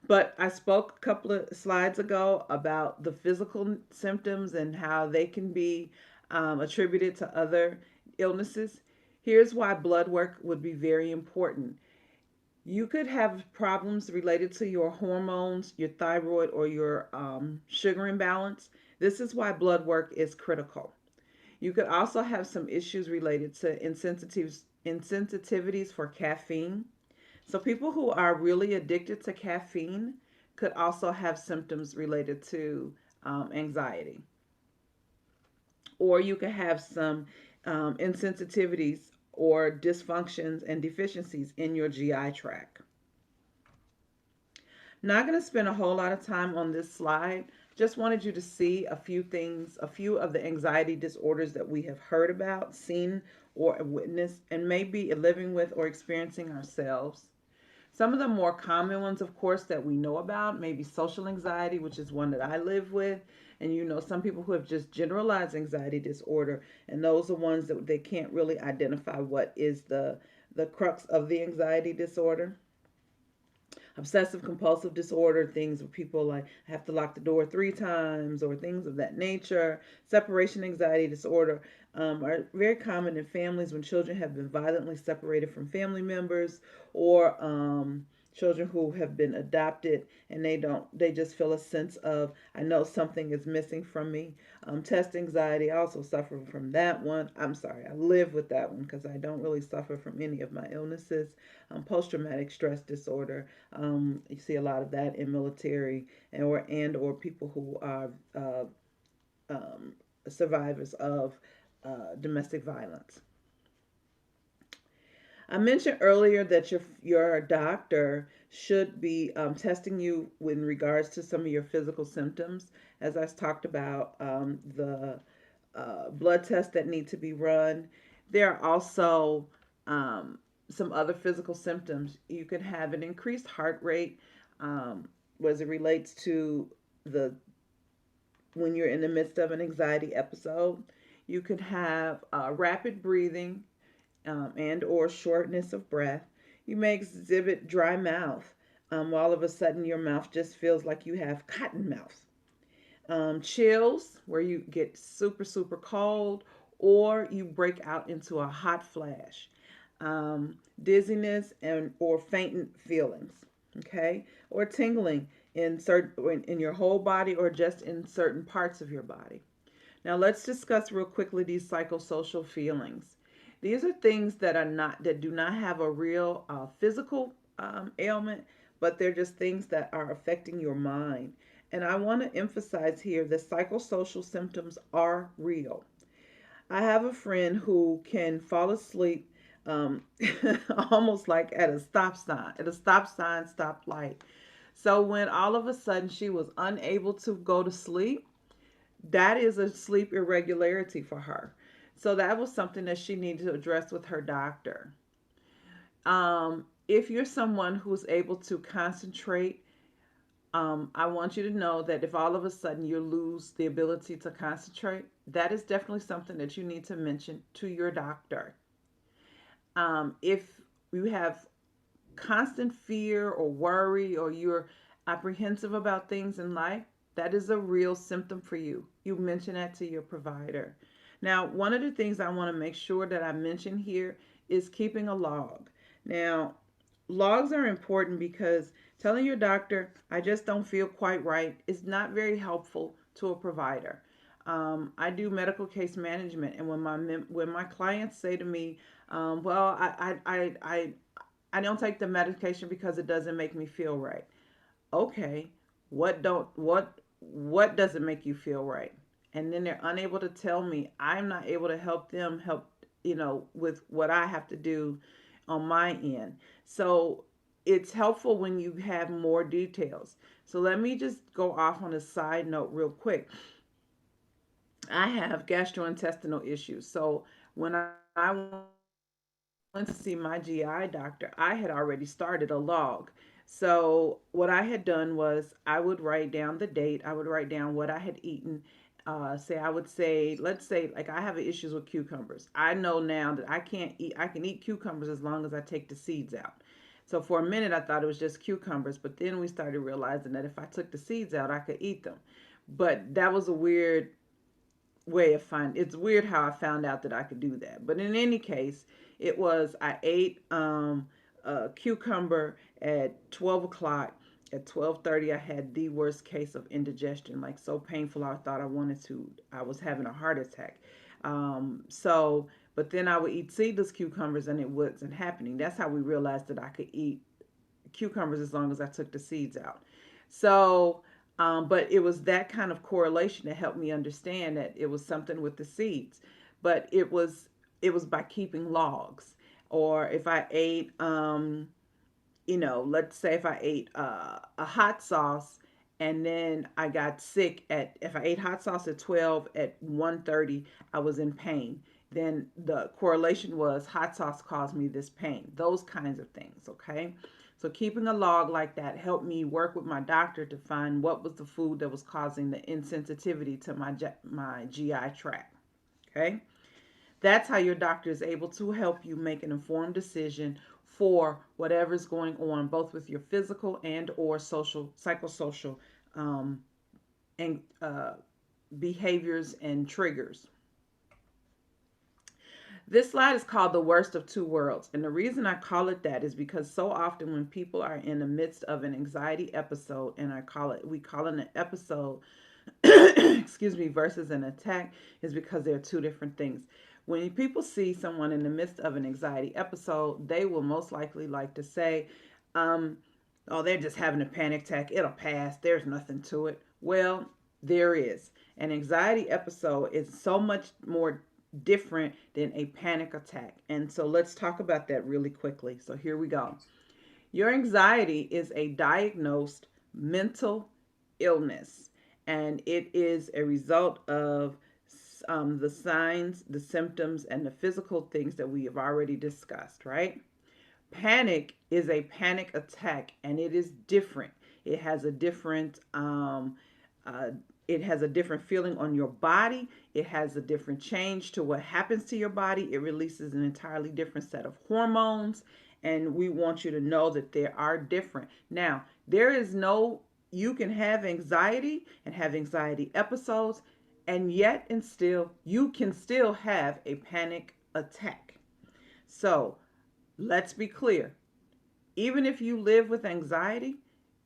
But I spoke a couple of slides ago about the physical symptoms and how they can be attributed to other illnesses. Here's why blood work would be very important. You could have problems related to your hormones, your thyroid, or your sugar imbalance. This is why blood work is critical. You could also have some issues related to insensitivities for caffeine. So, people who are really addicted to caffeine could also have symptoms related to anxiety. Or you could have some insensitivities or dysfunctions and deficiencies in your GI tract. Not going to spend a whole lot of time on this slide. Just wanted you to see a few things, a few of the anxiety disorders that we have heard about, seen, or witnessed, and maybe living with or experiencing ourselves. Some of the more common ones, of course, that we know about, maybe social anxiety, which is one that I live with. And some people who have just generalized anxiety disorder, and those are ones that they can't really identify what is the crux of the anxiety disorder. Obsessive compulsive disorder, things where people like have to lock the door 3 times or things of that nature. Separation anxiety disorder are very common in families when children have been violently separated from family members, or children who have been adopted and they just feel a sense of, I know something is missing from me. Test anxiety, I also suffer from that one. I'm sorry, I live with that one because I don't really suffer from any of my illnesses. Post-traumatic stress disorder, you see a lot of that in military and or people who are um, survivors of domestic violence. I mentioned earlier that your doctor should be testing you in regards to some of your physical symptoms. As I talked about, the blood tests that need to be run. There are also some other physical symptoms. You can have an increased heart rate, as it relates to the when you're in the midst of an anxiety episode. You could have rapid breathing, and or shortness of breath. You may exhibit dry mouth. All of a sudden your mouth just feels like you have cotton mouth. Chills, where you get super, super cold, or you break out into a hot flash. Dizziness and or faint feelings, okay, or tingling in your whole body or just in certain parts of your body. Now let's discuss real quickly these psychosocial feelings. These are things that do not have a real physical ailment, but they're just things that are affecting your mind. And I want to emphasize here that psychosocial symptoms are real. I have a friend who can fall asleep um, almost like at a stop sign, stop light. So when all of a sudden she was unable to go to sleep, that is a sleep irregularity for her. So that was something that she needed to address with her doctor. If you're someone who's able to concentrate, I want you to know that if all of a sudden you lose the ability to concentrate, that is definitely something that you need to mention to your doctor. If you have constant fear or worry, or you're apprehensive about things in life, that is a real symptom for you. You mention that to your provider. Now, one of the things I want to make sure that I mention here is keeping a log. Now, logs are important because telling your doctor, I just don't feel quite right, is not very helpful to a provider. I do medical case management, and when my clients say to me, well, I don't take the medication because it doesn't make me feel right. Okay, what doesn't make you feel right? And then they're unable to tell me. I'm not able to help them help, with what I have to do on my end. So it's helpful when you have more details. So let me just go off on a side note real quick. I have gastrointestinal issues. So when I went to see my GI doctor, I had already started a log. So what I had done was I would write down the date. I would write down what I had eaten. Let's say, like I have issues with cucumbers. I know now that I can eat cucumbers as long as I take the seeds out. So for a minute, I thought it was just cucumbers, but then we started realizing that if I took the seeds out, I could eat them. But that was a weird way of finding. It's weird how I found out that I could do that. But in any case, I ate a cucumber at 12 o'clock. At 12:30, I had the worst case of indigestion, like so painful. I was having a heart attack. But then I would eat seedless cucumbers, and it wasn't happening. That's how we realized that I could eat cucumbers as long as I took the seeds out. So, but it was that kind of correlation that helped me understand that it was something with the seeds. But it was by keeping logs, or if I ate let's say if I ate a hot sauce and then I got sick if I ate hot sauce at 12, at 1:30 I was in pain. Then the correlation was hot sauce caused me this pain. Those kinds of things, okay? So keeping a log like that helped me work with my doctor to find what was the food that was causing the insensitivity to my GI tract, okay? That's how your doctor is able to help you make an informed decision for whatever's going on, both with your physical and or social, psychosocial um, and behaviors and triggers. This slide is called the worst of two worlds. And the reason I call it that is because so often when people are in the midst of an anxiety episode, and we call it an episode, excuse me, versus an attack, is because they're two different things. When people see someone in the midst of an anxiety episode, they will most likely like to say, oh, they're just having a panic attack. It'll pass. There's nothing to it. Well, there is. An anxiety episode is so much more different than a panic attack. And so let's talk about that really quickly. So here we go. Your anxiety is a diagnosed mental illness, and it is a result of the signs, the symptoms, and the physical things that we have already discussed, right? Panic is a panic attack, and it is different. It has a different uh, it has a different feeling on your body. It has a different change to what happens to your body. It releases an entirely different set of hormones, and we want you to know that there are different. Now, there is no you can have anxiety and have anxiety episodes, and yet and still you can still have a panic attack. So, let's be clear. Even if you live with anxiety,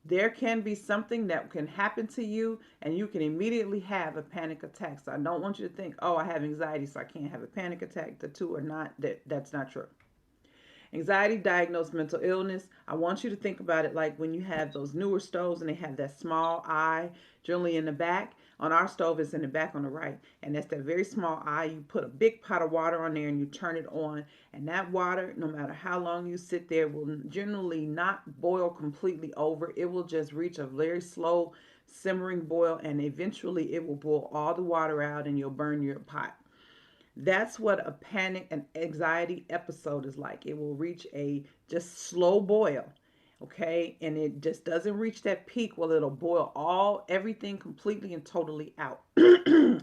there can be something that can happen to you and you can immediately have a panic attack. So I don't want you to think, oh, I have anxiety, so I can't have a panic attack. The two are not, that's not true. Anxiety diagnosed mental illness. I want you to think about it like when you have those newer stoves and they have that small eye generally in the back. On our stove, it's in the back on the right. And that's that very small eye. You put a big pot of water on there and you turn it on. And that water, no matter how long you sit there, will generally not boil completely over. It will just reach a very slow simmering boil, and eventually it will boil all the water out and you'll burn your pot. That's what a panic and anxiety episode is like. It will reach a just slow boil, okay? And it just doesn't reach that peak where it'll boil everything completely and totally out.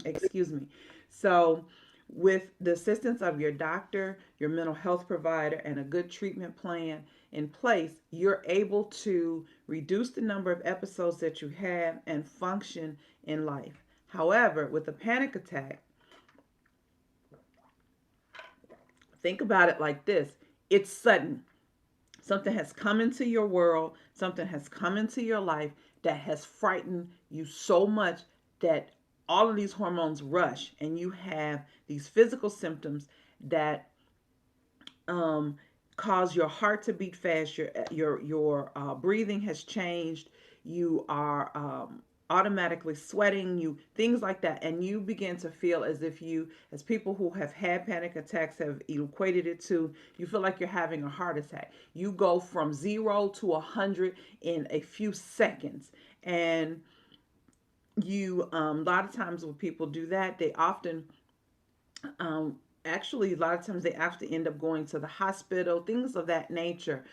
Excuse me. So, with the assistance of your doctor, your mental health provider, and a good treatment plan in place, you're able to reduce the number of episodes that you have and function in life. However, with a panic attack, think about it like this: it's sudden. Something has come into your world, something has come into your life that has frightened you so much that all of these hormones rush, and you have these physical symptoms that um, cause your heart to beat fast. Your breathing has changed. You are automatically sweating. You things like that, and you begin to feel as if as people who have had panic attacks have equated it to, you feel like you're having a heart attack. You go from 0 to 100 in a few seconds, and a lot of times when people do that, they often um, actually a lot of times they have to end up going to the hospital, things of that nature.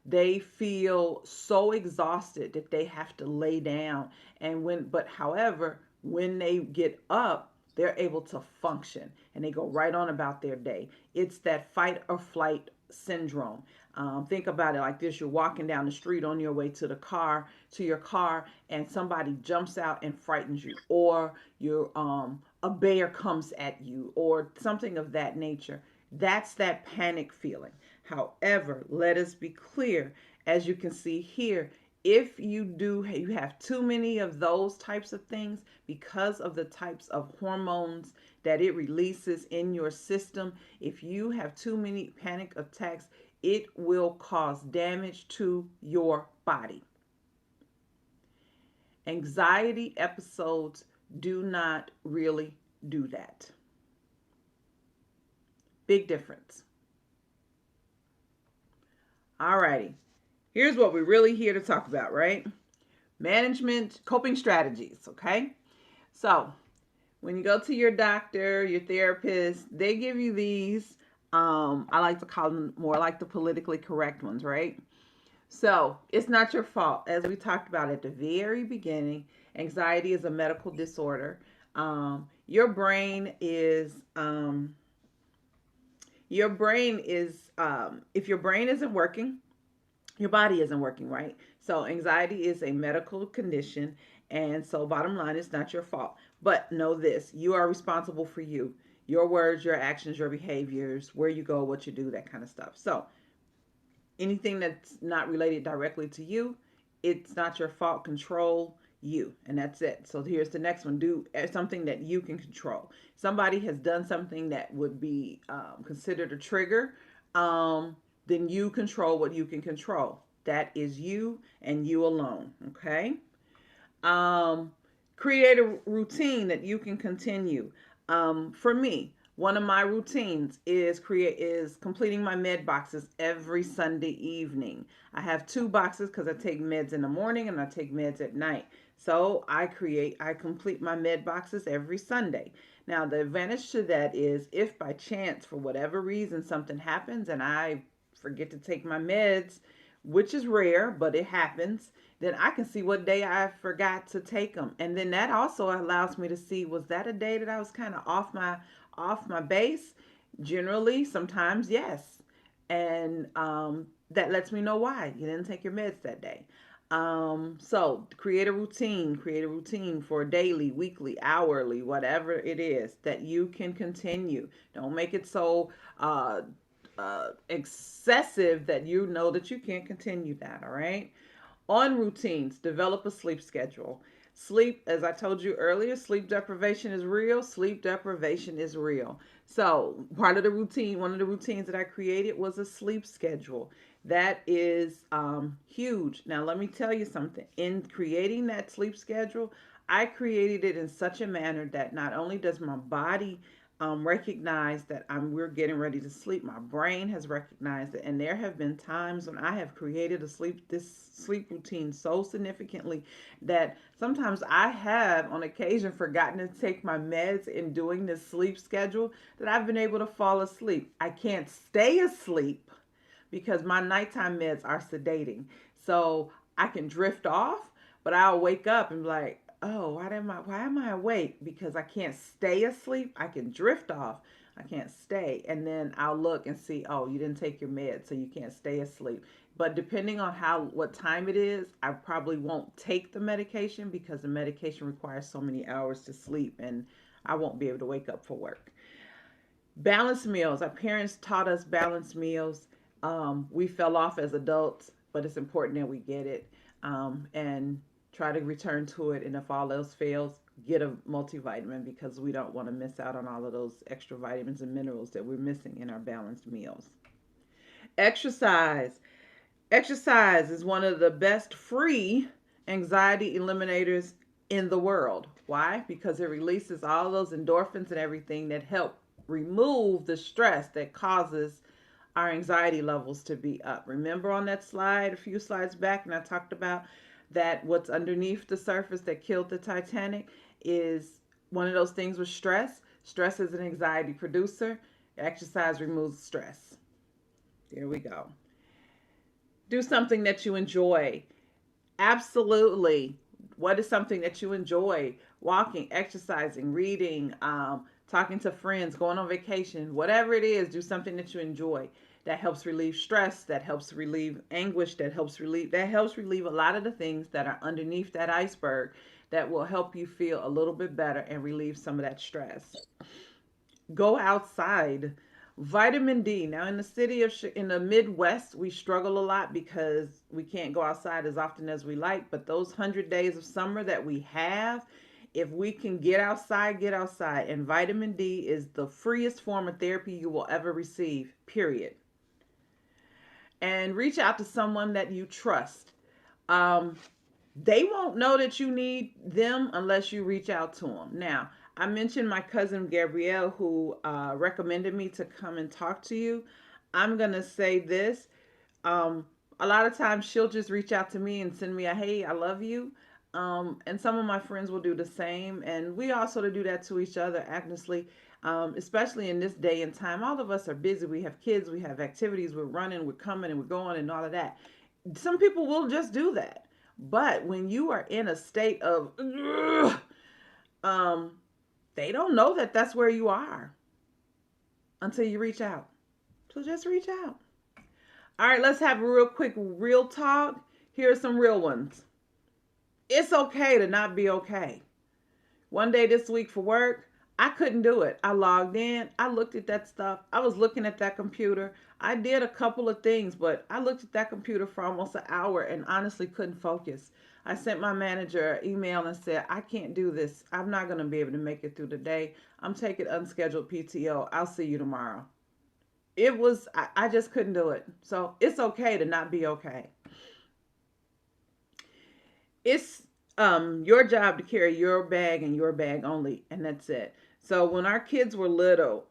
They feel so exhausted that they have to lay down, and however, when they get up, they're able to function and they go right on about their day. It's that fight or flight syndrome. Think about it like this: you're walking down the street on your way to your car, and somebody jumps out and frightens you, or a bear comes at you, or something of that nature. That's that panic feeling. However, let us be clear, as you can see here, if you have too many of those types of things because of the types of hormones that it releases in your system, if you have too many panic attacks, it will cause damage to your body. Anxiety episodes do not really do that. Big difference. Alrighty. Here's what we're really here to talk about, right? Management, coping strategies, okay? So, when you go to your doctor, your therapist, they give you these. I like to call them more like the politically correct ones, right? So, it's not your fault. As we talked about at the very beginning, anxiety is a medical disorder. Your brain is if your brain isn't working, your body isn't working, right? So anxiety is a medical condition, and so bottom line, it's not your fault. But know this: you are responsible for you, your words, your actions, your behaviors, where you go, what you do, that kind of stuff. So anything that's not related directly to you, it's not your fault. Control you, and that's it. So here's the next one: do something that you can control. Somebody has done something that would be considered a trigger. um, then you control what you can control. That is you and you alone. Okay. um, Create a routine that you can continue. For me, one of my routines is completing my med boxes every Sunday evening. I have two boxes because I take meds in the morning and I take meds at night. So I complete my med boxes every Sunday. Now the advantage to that is if by chance for whatever reason something happens and I forget to take my meds, which is rare, but it happens, then I can see what day I forgot to take them. And then that also allows me to see, was that a day that I was kind of off my base? Generally, sometimes yes. And that lets me know why you didn't take your meds that day. So create a routine for daily, weekly, hourly, whatever it is that you can continue. Don't make it so excessive that you know that you can't continue that. All right. On routines, develop a sleep schedule. Sleep, as I told you earlier, sleep deprivation is real. Sleep deprivation is real. So, one of the routines that I created was a sleep schedule. That is huge. Now, let me tell you something. In creating that sleep schedule, I created it in such a manner that not only does my body recognize that we're getting ready to sleep. My brain has recognized it, and there have been times when I have created this sleep routine so significantly that sometimes I have, on occasion, forgotten to take my meds in doing this sleep schedule. That I've been able to fall asleep. I can't stay asleep because my nighttime meds are sedating. So I can drift off, but I'll wake up and be like, oh, why am I awake? Because I can't stay asleep. I can drift off. I can't stay. And then I'll look and see, oh, you didn't take your meds, so you can't stay asleep. But depending on what time it is, I probably won't take the medication because the medication requires so many hours to sleep and I won't be able to wake up for work. Balanced meals. Our parents taught us balanced meals. We fell off as adults, but it's important that we get it and try to return to it. And if all else fails, get a multivitamin because we don't want to miss out on all of those extra vitamins and minerals that we're missing in our balanced meals. Exercise. Exercise is one of the best free anxiety eliminators in the world. Why? Because it releases all those endorphins and everything that help remove the stress that causes our anxiety levels to be up. Remember on that slide, a few slides back, and I talked about that what's underneath the surface that killed the Titanic is one of those things with stress. Stress is an anxiety producer. Exercise removes stress. There we go. Do something that you enjoy. Absolutely. What is something that you enjoy? Walking, exercising, reading, talking to friends, going on vacation, whatever it is, do something that you enjoy. That helps relieve stress, that helps relieve anguish, that helps relieve a lot of the things that are underneath that iceberg that will help you feel a little bit better and relieve some of that stress. Go outside. Vitamin D. Now in the Midwest, we struggle a lot because we can't go outside as often as we like, but those 100 days of summer that we have, if we can get outside, get outside. And vitamin D is the freest form of therapy you will ever receive. Period. And reach out to someone that you trust. Um, they won't know that you need them unless you reach out to them. Now, I mentioned my cousin Gabrielle who recommended me to come and talk to you. I'm going to say this. Um, A lot of times she'll just reach out to me and send me a hey, I love you. And some of my friends will do the same. And we also do that to each other, honestly, especially in this day and time. All of us are busy. We have kids, we have activities, we're running, we're coming, and we're going, and all of that. Some people will just do that. But when you are in a state of, um, they don't know that that's where you are until you reach out. So just reach out. All right, let's have a real quick real talk. Here are some real ones. It's okay to not be okay. One day this week for work, I couldn't do it. I logged in, I looked at that stuff, I was looking at that computer. I did a couple of things, but I looked at that computer for almost an hour and honestly couldn't focus. I sent my manager an email and said, I can't do this. I'm not going to be able to make it through the day. I'm taking unscheduled PTO. I'll see you tomorrow. I just couldn't do it. So it's okay to not be okay. It's your job to carry your bag and your bag only, and that's it. So when our kids were little,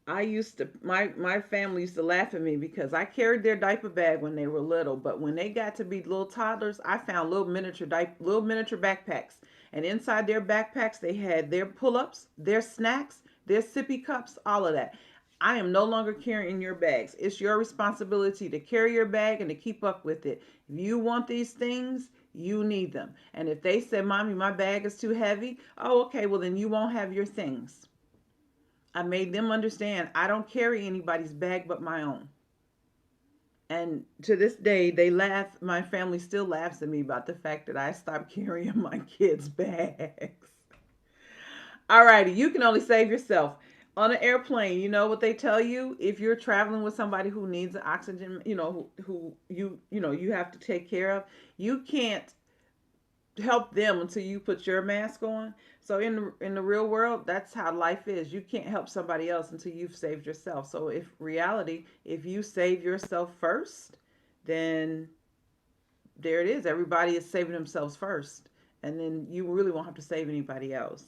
I used to my family used to laugh at me because I carried their diaper bag when they were little, but when they got to be little toddlers, I found little miniature backpacks, and inside their backpacks they had their pull-ups, their snacks, their sippy cups, all of that. I am no longer carrying your bags. It's your responsibility to carry your bag and to keep up with it. If you want these things, you need them. And if they say, Mommy, my bag is too heavy, oh, okay, well, then you won't have your things. I made them understand I don't carry anybody's bag but my own. And to this day, they laugh. My family still laughs at me about the fact that I stopped carrying my kids' bags. All righty, you can only save yourself. On an airplane, you know what they tell you? If you're traveling with somebody who needs oxygen, you have to take care of, you can't help them until you put your mask on. So in the real world, that's how life is. You can't help somebody else until you've saved yourself. So if you save yourself first, then there it is. Everybody is saving themselves first, and then you really won't have to save anybody else.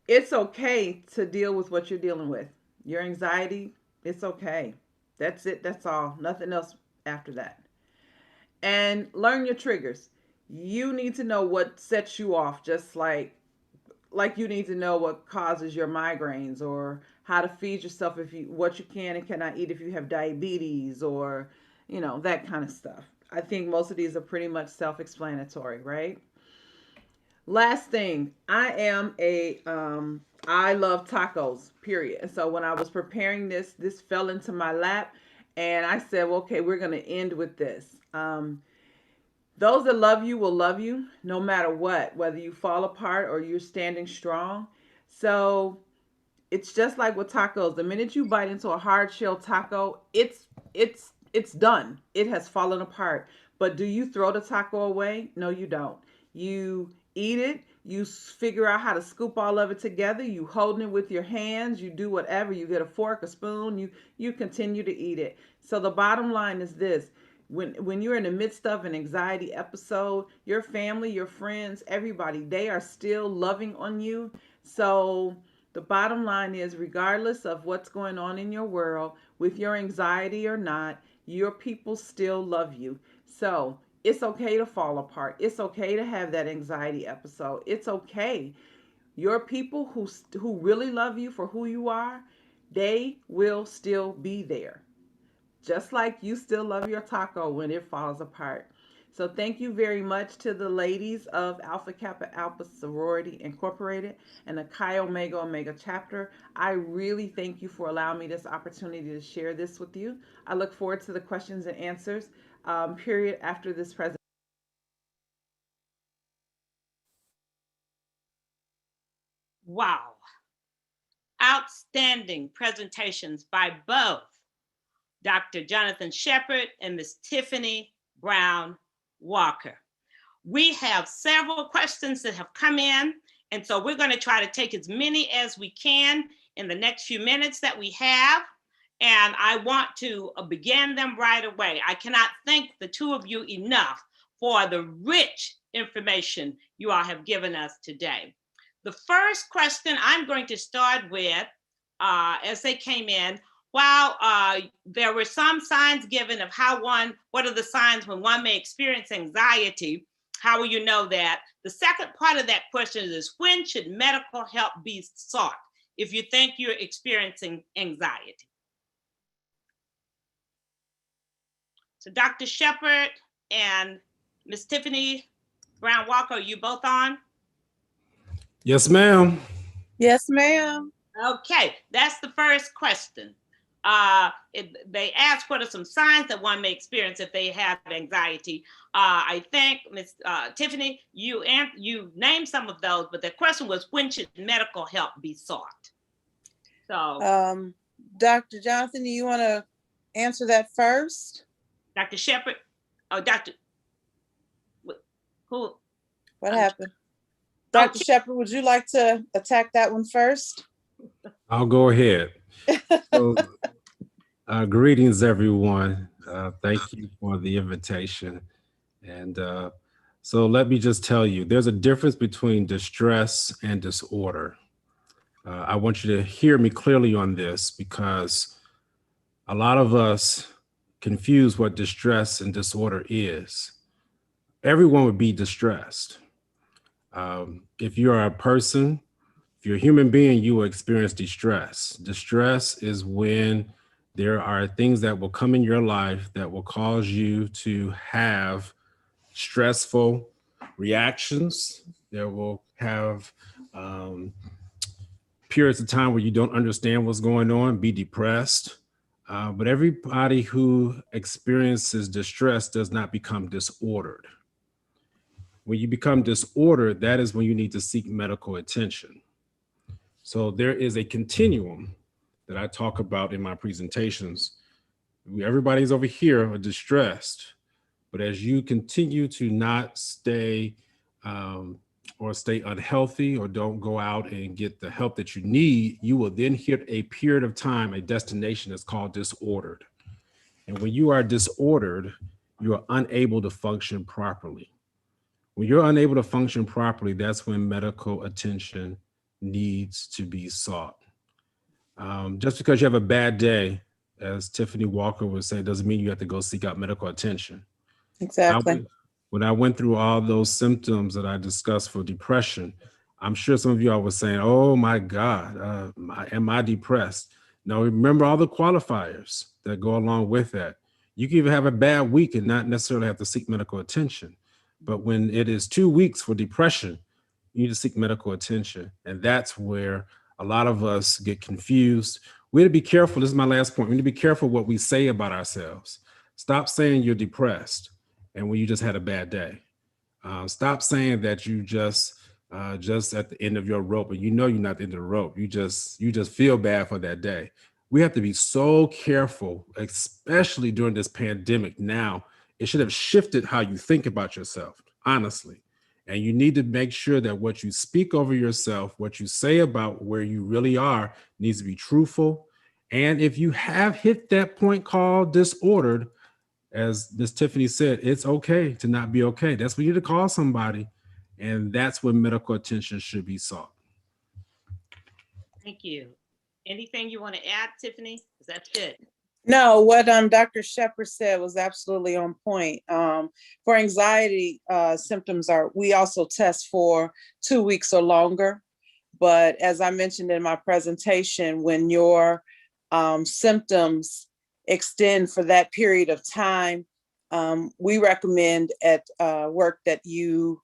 It's okay to deal with what you're dealing with. Your anxiety, it's okay. That's it. That's all. Nothing else after that. And learn your triggers. You need to know what sets you off, just like you need to know what causes your migraines, or how to feed yourself, if you what you can and cannot eat if you have diabetes, or that kind of stuff. I think most of these are pretty much self-explanatory, right? Last thing, I love tacos, period. And so when I was preparing this fell into my lap, and I said, well, okay, we're going to end with this. Those that love you will love you no matter what, whether you fall apart or you're standing strong. So it's just like with tacos. The minute you bite into a hard shell taco, it's done. It has fallen apart. But do you throw the taco away? No, you don't. You eat it. You figure out how to scoop all of it together. You holding it with your hands. You do whatever. You get a fork, a spoon. You continue to eat it. So the bottom line is this: when you're in the midst of an anxiety episode, your family, your friends, everybody, they are still loving on you. So the bottom line is, regardless of what's going on in your world, with your anxiety or not, your people still love you. So it's okay to fall apart. It's okay to have that anxiety episode. It's okay. Your people who really love you for who you are, they will still be there. Just like you still love your taco when it falls apart. So thank you very much to the ladies of Alpha Kappa Alpha Sorority Incorporated and the Chi Omega Omega chapter. I really thank you for allowing me this opportunity to share this with you. I look forward to the questions and answers period after this presentation. Wow. Outstanding presentations by both Dr. Jonathan Shepard and Ms. Tiffany Brown Walker. We have several questions that have come in, and so we're going to try to take as many as we can in the next few minutes that we have, and I want to begin them right away. I cannot thank the two of you enough for the rich information you all have given us today. The first question I'm going to start with, as they came in, while there were some signs given of what are the signs when one may experience anxiety, how will you know that? The second part of that question is, when should medical help be sought if you think you're experiencing anxiety? So Dr. Shepherd and Ms. Tiffany Brown Walker, are you both on? Yes, ma'am. Yes, ma'am. Okay, that's the first question. They ask what are some signs that one may experience if they have anxiety. I think, Ms. Tiffany, you named some of those, but the question was, when should medical help be sought? So, Dr. Jonathan, do you want to answer that first? Dr. Shepherd, who? What happened? Dr. Shepherd, would you like to attack that one first? I'll go ahead. So, greetings, everyone. Thank you for the invitation. And so let me just tell you, there's a difference between distress and disorder. I want you to hear me clearly on this, because a lot of us confuse what distress and disorder is. Everyone would be distressed. If you are a person, if you're a human being, you will experience distress. Distress is when there are things that will come in your life that will cause you to have stressful reactions. There will have periods of time where you don't understand what's going on, be depressed. But everybody who experiences distress does not become disordered. When you become disordered, that is when you need to seek medical attention. So there is a continuum that I talk about in my presentations. Everybody's over here are distressed, but as you continue to not stay or stay unhealthy or don't go out and get the help that you need, you will then hit a period of time, a destination that's called disordered. And when you are disordered, you are unable to function properly. When you're unable to function properly, that's when medical attention needs to be sought. Just because you have a bad day, as Tiffany Walker would say, doesn't mean you have to go seek out medical attention. Exactly. When I went through all those symptoms that I discussed for depression, I'm sure some of you all were saying, oh my God, am I depressed? Now, remember all the qualifiers that go along with that. You can even have a bad week and not necessarily have to seek medical attention. But when it is 2 weeks for depression, you need to seek medical attention. And that's where a lot of us get confused. We need to be careful. This is my last point. We need to be careful what we say about ourselves. Stop saying you're depressed and when you just had a bad day. Stop saying that you just at the end of your rope, and you know you're not at the end of the rope. You just feel bad for that day. We have to be so careful, especially during this pandemic. Now, it should have shifted how you think about yourself, honestly. And you need to make sure that what you speak over yourself, what you say about where you really are, needs to be truthful. And if you have hit that point called disordered, as Ms. Tiffany said, it's okay to not be okay. That's when you need to call somebody. And that's when medical attention should be sought. Thank you. Anything you want to add, Tiffany? Because that's good. No, what Dr. Shepherd said was absolutely on point. For anxiety symptoms, we also test for 2 weeks or longer. But as I mentioned in my presentation, when your symptoms extend for that period of time, we recommend at work that you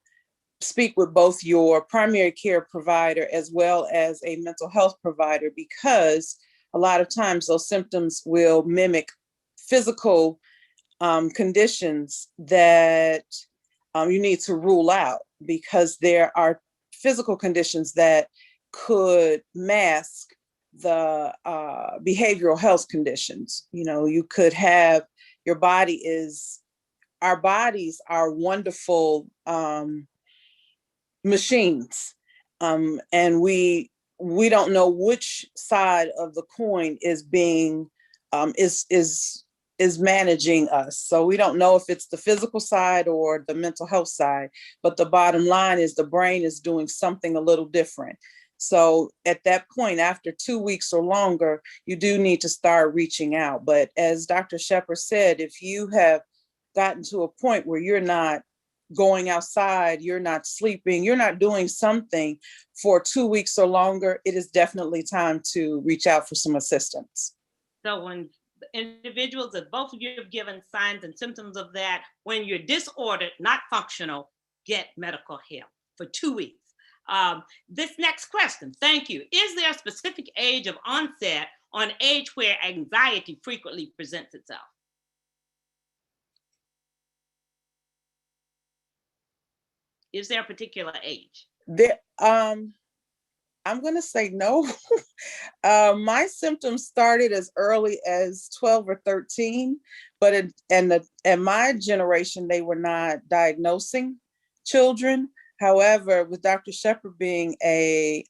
speak with both your primary care provider as well as a mental health provider, because a lot of times those symptoms will mimic physical conditions that you need to rule out, because there are physical conditions that could mask the behavioral health conditions. You know, you could have our bodies are wonderful machines, and we don't know which side of the coin is being is managing us. So we don't know if it's the physical side or the mental health side, but the bottom line is the brain is doing something a little different. So at that point, after 2 weeks or longer, you do need to start reaching out. But as Dr. Shepard said, if you have gotten to a point where you're not going outside, you're not sleeping, you're not doing something for 2 weeks or longer, it is definitely time to reach out for some assistance. So when individuals, as both of you have given signs and symptoms of that, when you're disordered, not functional, get medical help for 2 weeks. This next question, thank you. Is there a specific age of onset or an age where anxiety frequently presents itself? Is there a particular age? I'm going to say no. My symptoms started as early as 12 or 13, but in my generation, they were not diagnosing children. However, with Dr. Shepard being he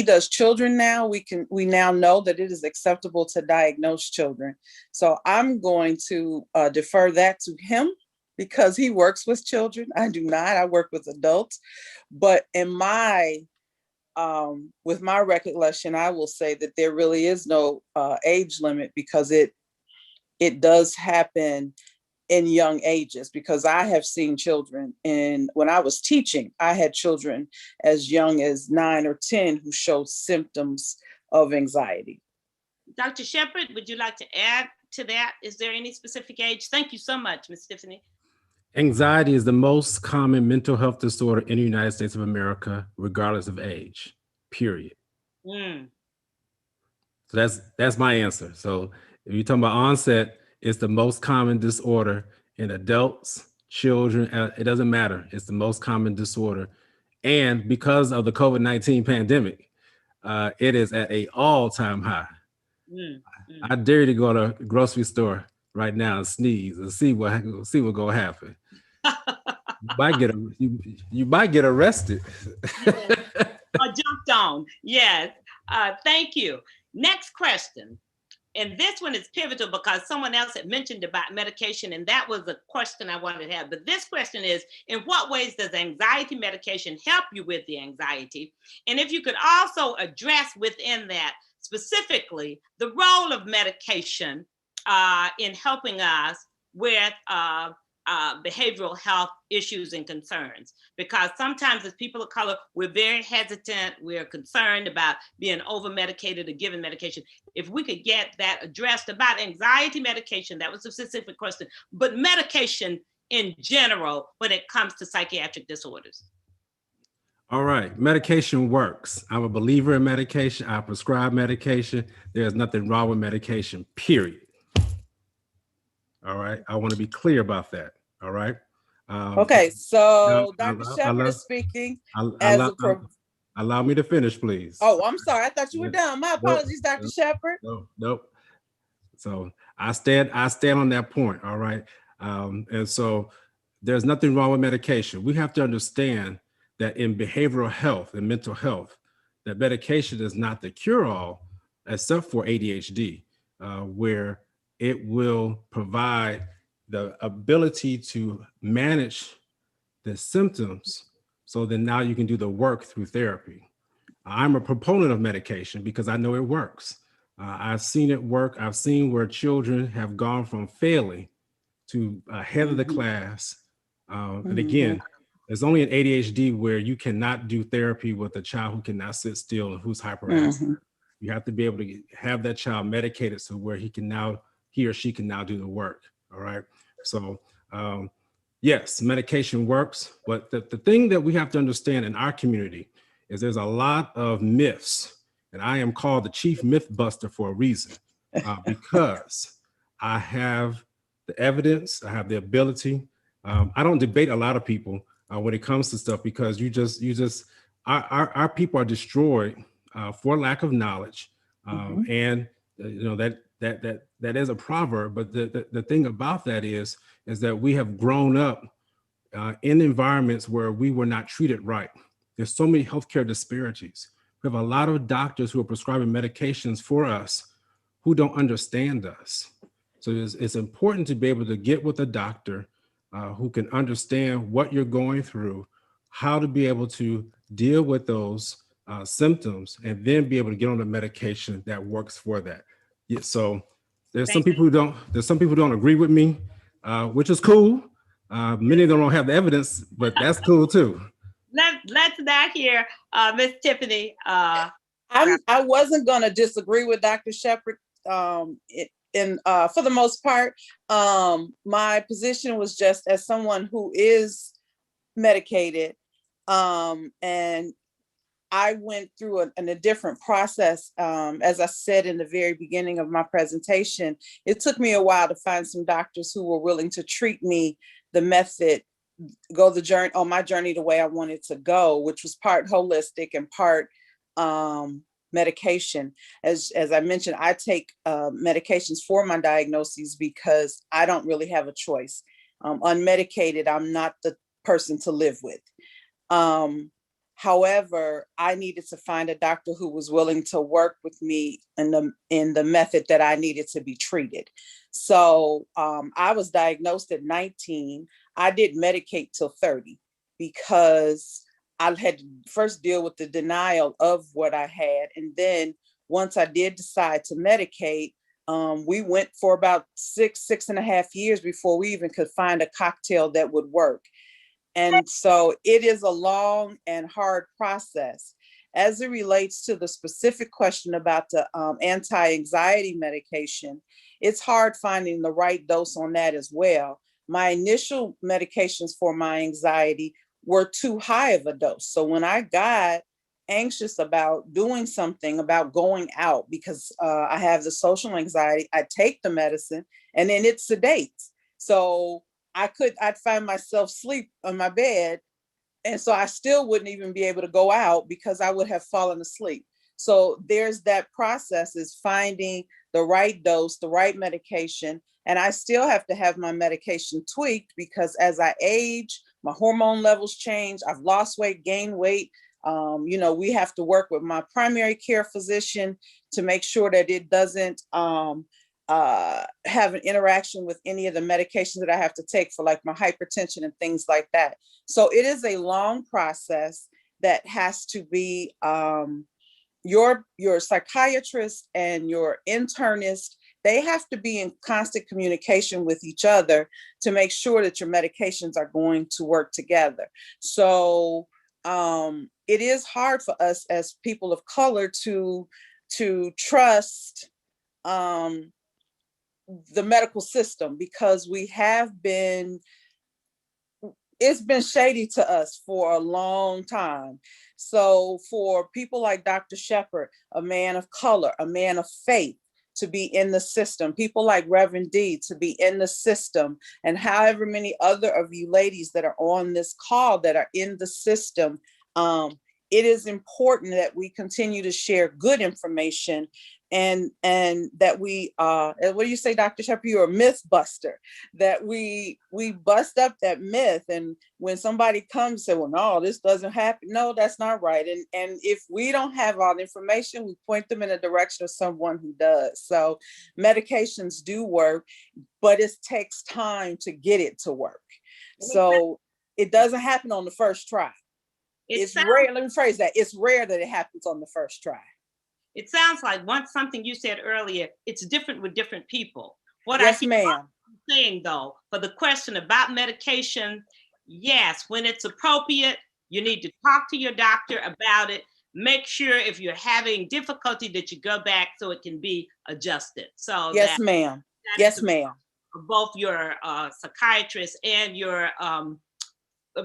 does children now, we now know that it is acceptable to diagnose children. So I'm going to defer that to him because he works with children. I do not, I work with adults. But in with my recollection, I will say that there really is no age limit because it does happen in young ages, because I have seen children, and when I was teaching, I had children as young as 9 or 10 who showed symptoms of anxiety. Dr. Shepard, would you like to add to that? Is there any specific age? Thank you so much, Ms. Tiffany. Anxiety is the most common mental health disorder in the United States of America, regardless of age, period. So that's my answer. So if you're talking about onset, it's the most common disorder in adults, children, it doesn't matter. It's the most common disorder. And because of the COVID-19 pandemic, it is at an all-time high. I dare you to go to a grocery store right now and sneeze and see what's gonna happen. You might get arrested. Or jumped on. Yes. Thank you. Next question. And this one is pivotal because someone else had mentioned about medication, and that was a question I wanted to have. But this question is, in what ways does anxiety medication help you with the anxiety? And if you could also address within that specifically the role of medication in helping us with behavioral health issues and concerns, because sometimes as people of color, we're very hesitant, we're concerned about being over medicated or given medication. If we could get that addressed about anxiety medication, that was a specific question, but medication in general when it comes to psychiatric disorders. All right, medication works. I'm a believer in medication. I prescribe medication. There's nothing wrong with medication, period. All right, I want to be clear about that. All right. Okay, so Dr. Shepard is speaking. Allow me to finish, please. Oh, I'm sorry. I thought you were done. My apologies, Dr. Shepard. Nope. So I stand on that point. All right. And so there's nothing wrong with medication. We have to understand that in behavioral health and mental health, that medication is not the cure-all, except for ADHD, where it will provide the ability to manage the symptoms, so then now you can do the work through therapy. I'm a proponent of medication because I know it works. I've seen it work. I've seen where children have gone from failing to ahead of the class. And again, there's only an ADHD where you cannot do therapy with a child who cannot sit still and who's hyperactive. You have to be able to have that child medicated so where he or she can now do the work. All right. So yes, medication works, but the thing that we have to understand in our community is there's a lot of myths, and I am called the chief myth buster for a reason, because I have the evidence, I have the ability. I don't debate a lot of people when it comes to stuff, because our people are destroyed for lack of knowledge, and that is a proverb. But the thing about that is that we have grown up in environments where we were not treated right. There's so many healthcare disparities. We have a lot of doctors who are prescribing medications for us who don't understand us. So it's important to be able to get with a doctor who can understand what you're going through, how to be able to deal with those symptoms and then be able to get on the medication that works for that. Yeah, so there's some people who don't agree with me, which is cool. Many of them don't have the evidence, but that's cool too. Let's not hear Miss Tiffany. I wasn't going to disagree with Dr. Shepherd. For the most part, my position was just as someone who is medicated, and I went through a different process. As I said in the very beginning of my presentation, it took me a while to find some doctors who were willing to treat me the method, on my journey the way I wanted to go, which was part holistic and part medication. As I mentioned, I take medications for my diagnoses because I don't really have a choice. Unmedicated, I'm not the person to live with. However, I needed to find a doctor who was willing to work with me in the method that I needed to be treated. So I was diagnosed at 19. I didn't medicate till 30 because I had to first deal with the denial of what I had. And then once I did decide to medicate, we went for about 6.5 years before we even could find a cocktail that would work. And so it is a long and hard process. As it relates to the specific question about the anti-anxiety medication, it's hard finding the right dose on that as well. My initial medications for my anxiety were too high of a dose. So when I got anxious about doing something, about going out, because I have the social anxiety, I take the medicine and then it sedates. So I'd find myself asleep on my bed. And so I still wouldn't even be able to go out because I would have fallen asleep. So there's that process, is finding the right dose, the right medication. And I still have to have my medication tweaked because as I age, my hormone levels change. I've lost weight, gained weight. We have to work with my primary care physician to make sure that it doesn't have an interaction with any of the medications that I have to take for like my hypertension and things like that. So it is a long process that has to be your psychiatrist and your internist. They have to be in constant communication with each other to make sure that your medications are going to work together. So it is hard for us as people of color to trust the medical system because it's been shady to us for a long time. So for people like Dr. Shepherd, a man of color, a man of faith, to be in the system, people like Reverend D to be in the system, and however many other of you ladies that are on this call that are in the system, it is important that we continue to share good information and that we, what do you say, Dr. Shepherd? You're a myth buster, that we bust up that myth. And when somebody comes and say, well, no, this doesn't happen. No, that's not right. And if we don't have all the information, we point them in the direction of someone who does. So medications do work, but it takes time to get it to work. So it doesn't happen on the first try. It's rare. Let me phrase that. It's rare that it happens on the first try. It sounds like something you said earlier, it's different with different people. Yes, ma'am. Saying though, for the question about medication, yes, when it's appropriate, you need to talk to your doctor about it. Make sure if you're having difficulty that you go back so it can be adjusted. So yes, ma'am. Yes, ma'am. Both your psychiatrist and your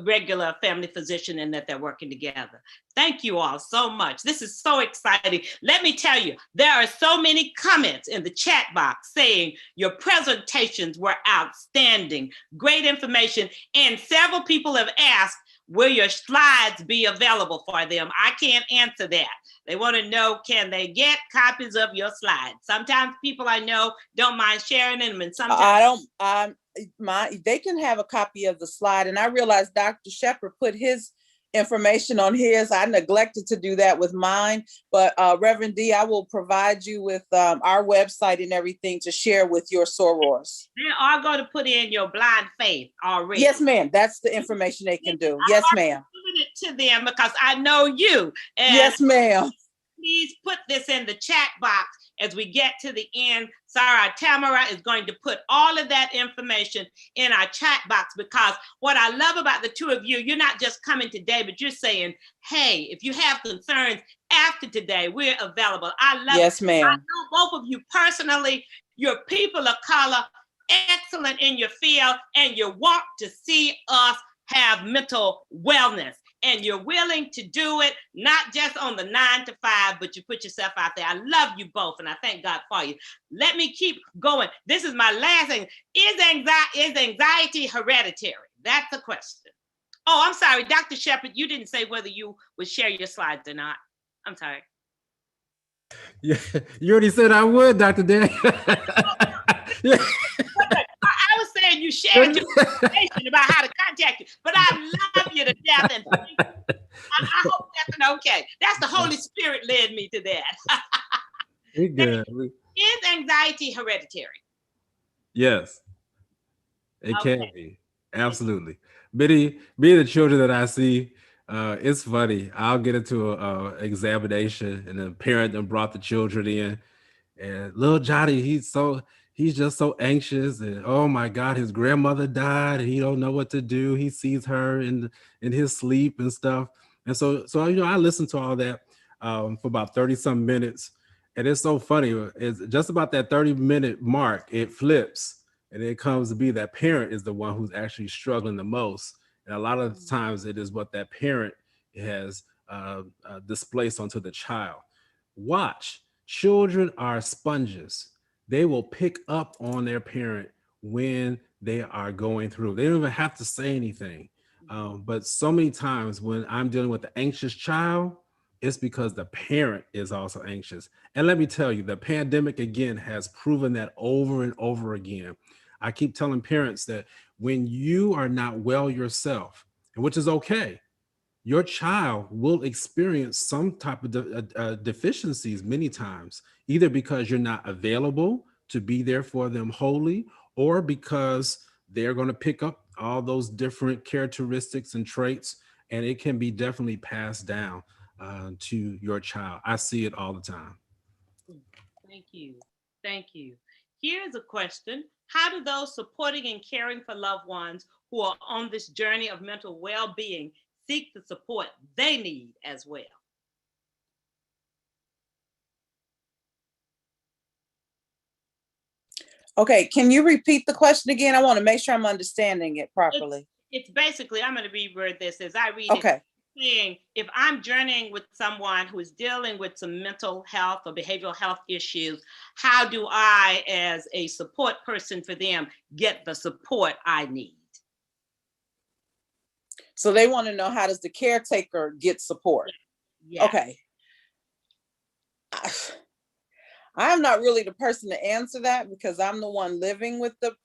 regular family physician, and that they're working together. Thank you all so much. This is so exciting. Let me tell you, there are so many comments in the chat box saying your presentations were outstanding, great information, and several people have asked, will your slides be available for them? I can't answer that. They want to know, can they get copies of your slides? Sometimes people I know don't mind sharing them, and sometimes they can have a copy of the slide. And I realized Dr. Shepherd put his information on his. I neglected to do that with mine, but Reverend D, I will provide you with our website and everything to share with your sorors. They are going to put in your blind faith already. Yes, ma'am. That's the information they can do. Yes, ma'am. it to them because I know you. And yes, ma'am. please put this in the chat box as we get to the end. Sarah Tamara is going to put all of that information in our chat box, because what I love about the two of you, you're not just coming today, but you're saying, hey, if you have concerns after today, we're available. I love it. Yes, I ma'am. know both of you personally. You're people of color, excellent in your field, and you want to see us have mental wellness. And you're willing to do it, not just on the 9 to 5, but you put yourself out there. I love you both, and I thank God for you. Let me keep going. This is my last thing. Is anxiety hereditary? That's a question. Oh, I'm sorry, Dr. Shepherd, you didn't say whether you would share your slides or not. I'm sorry. Yeah, you already said I would, Dr. Dan. Yeah. I was saying you shared your information about how to contact you, but I love you to death, and I hope that's an okay. That's the Holy Spirit led me to that. We good. Is anxiety hereditary? Yes, it Okay. can be. Absolutely. Being the children that I see, it's funny. I'll get into a examination, and the parent then brought the children in, and little Johnny, he's just so anxious, and oh my God, his grandmother died, and he don't know what to do. He sees her in his sleep and stuff, and so I listened to all that for about 30 some minutes, and it's so funny. It's just about that 30-minute mark, it flips, and it comes to be that parent is the one who's actually struggling the most, and a lot of times it is what that parent has displaced onto the child. Watch. Children are sponges. They will pick up on their parent when they are going through. They don't even have to say anything. But so many times when I'm dealing with an anxious child, it's because the parent is also anxious. And let me tell you, the pandemic again has proven that over and over again. I keep telling parents that when you are not well yourself, and which is okay, your child will experience some type of deficiencies many times, either because you're not available to be there for them wholly, or because they're going to pick up all those different characteristics and traits, and it can be definitely passed down to your child. I see it all the time. Thank you. Thank you. Here's a question. How do those supporting and caring for loved ones who are on this journey of mental well-being seek the support they need as well? Okay, can you repeat the question again? I want to make sure I'm understanding it properly. It's basically, I'm going to reword this as I read Okay. it. Saying, if I'm journeying with someone who is dealing with some mental health or behavioral health issues, how do I, as a support person for them, get the support I need? So they want to know, how does the caretaker get support? Yeah. Okay. I am not really the person to answer that, because I'm the one living with the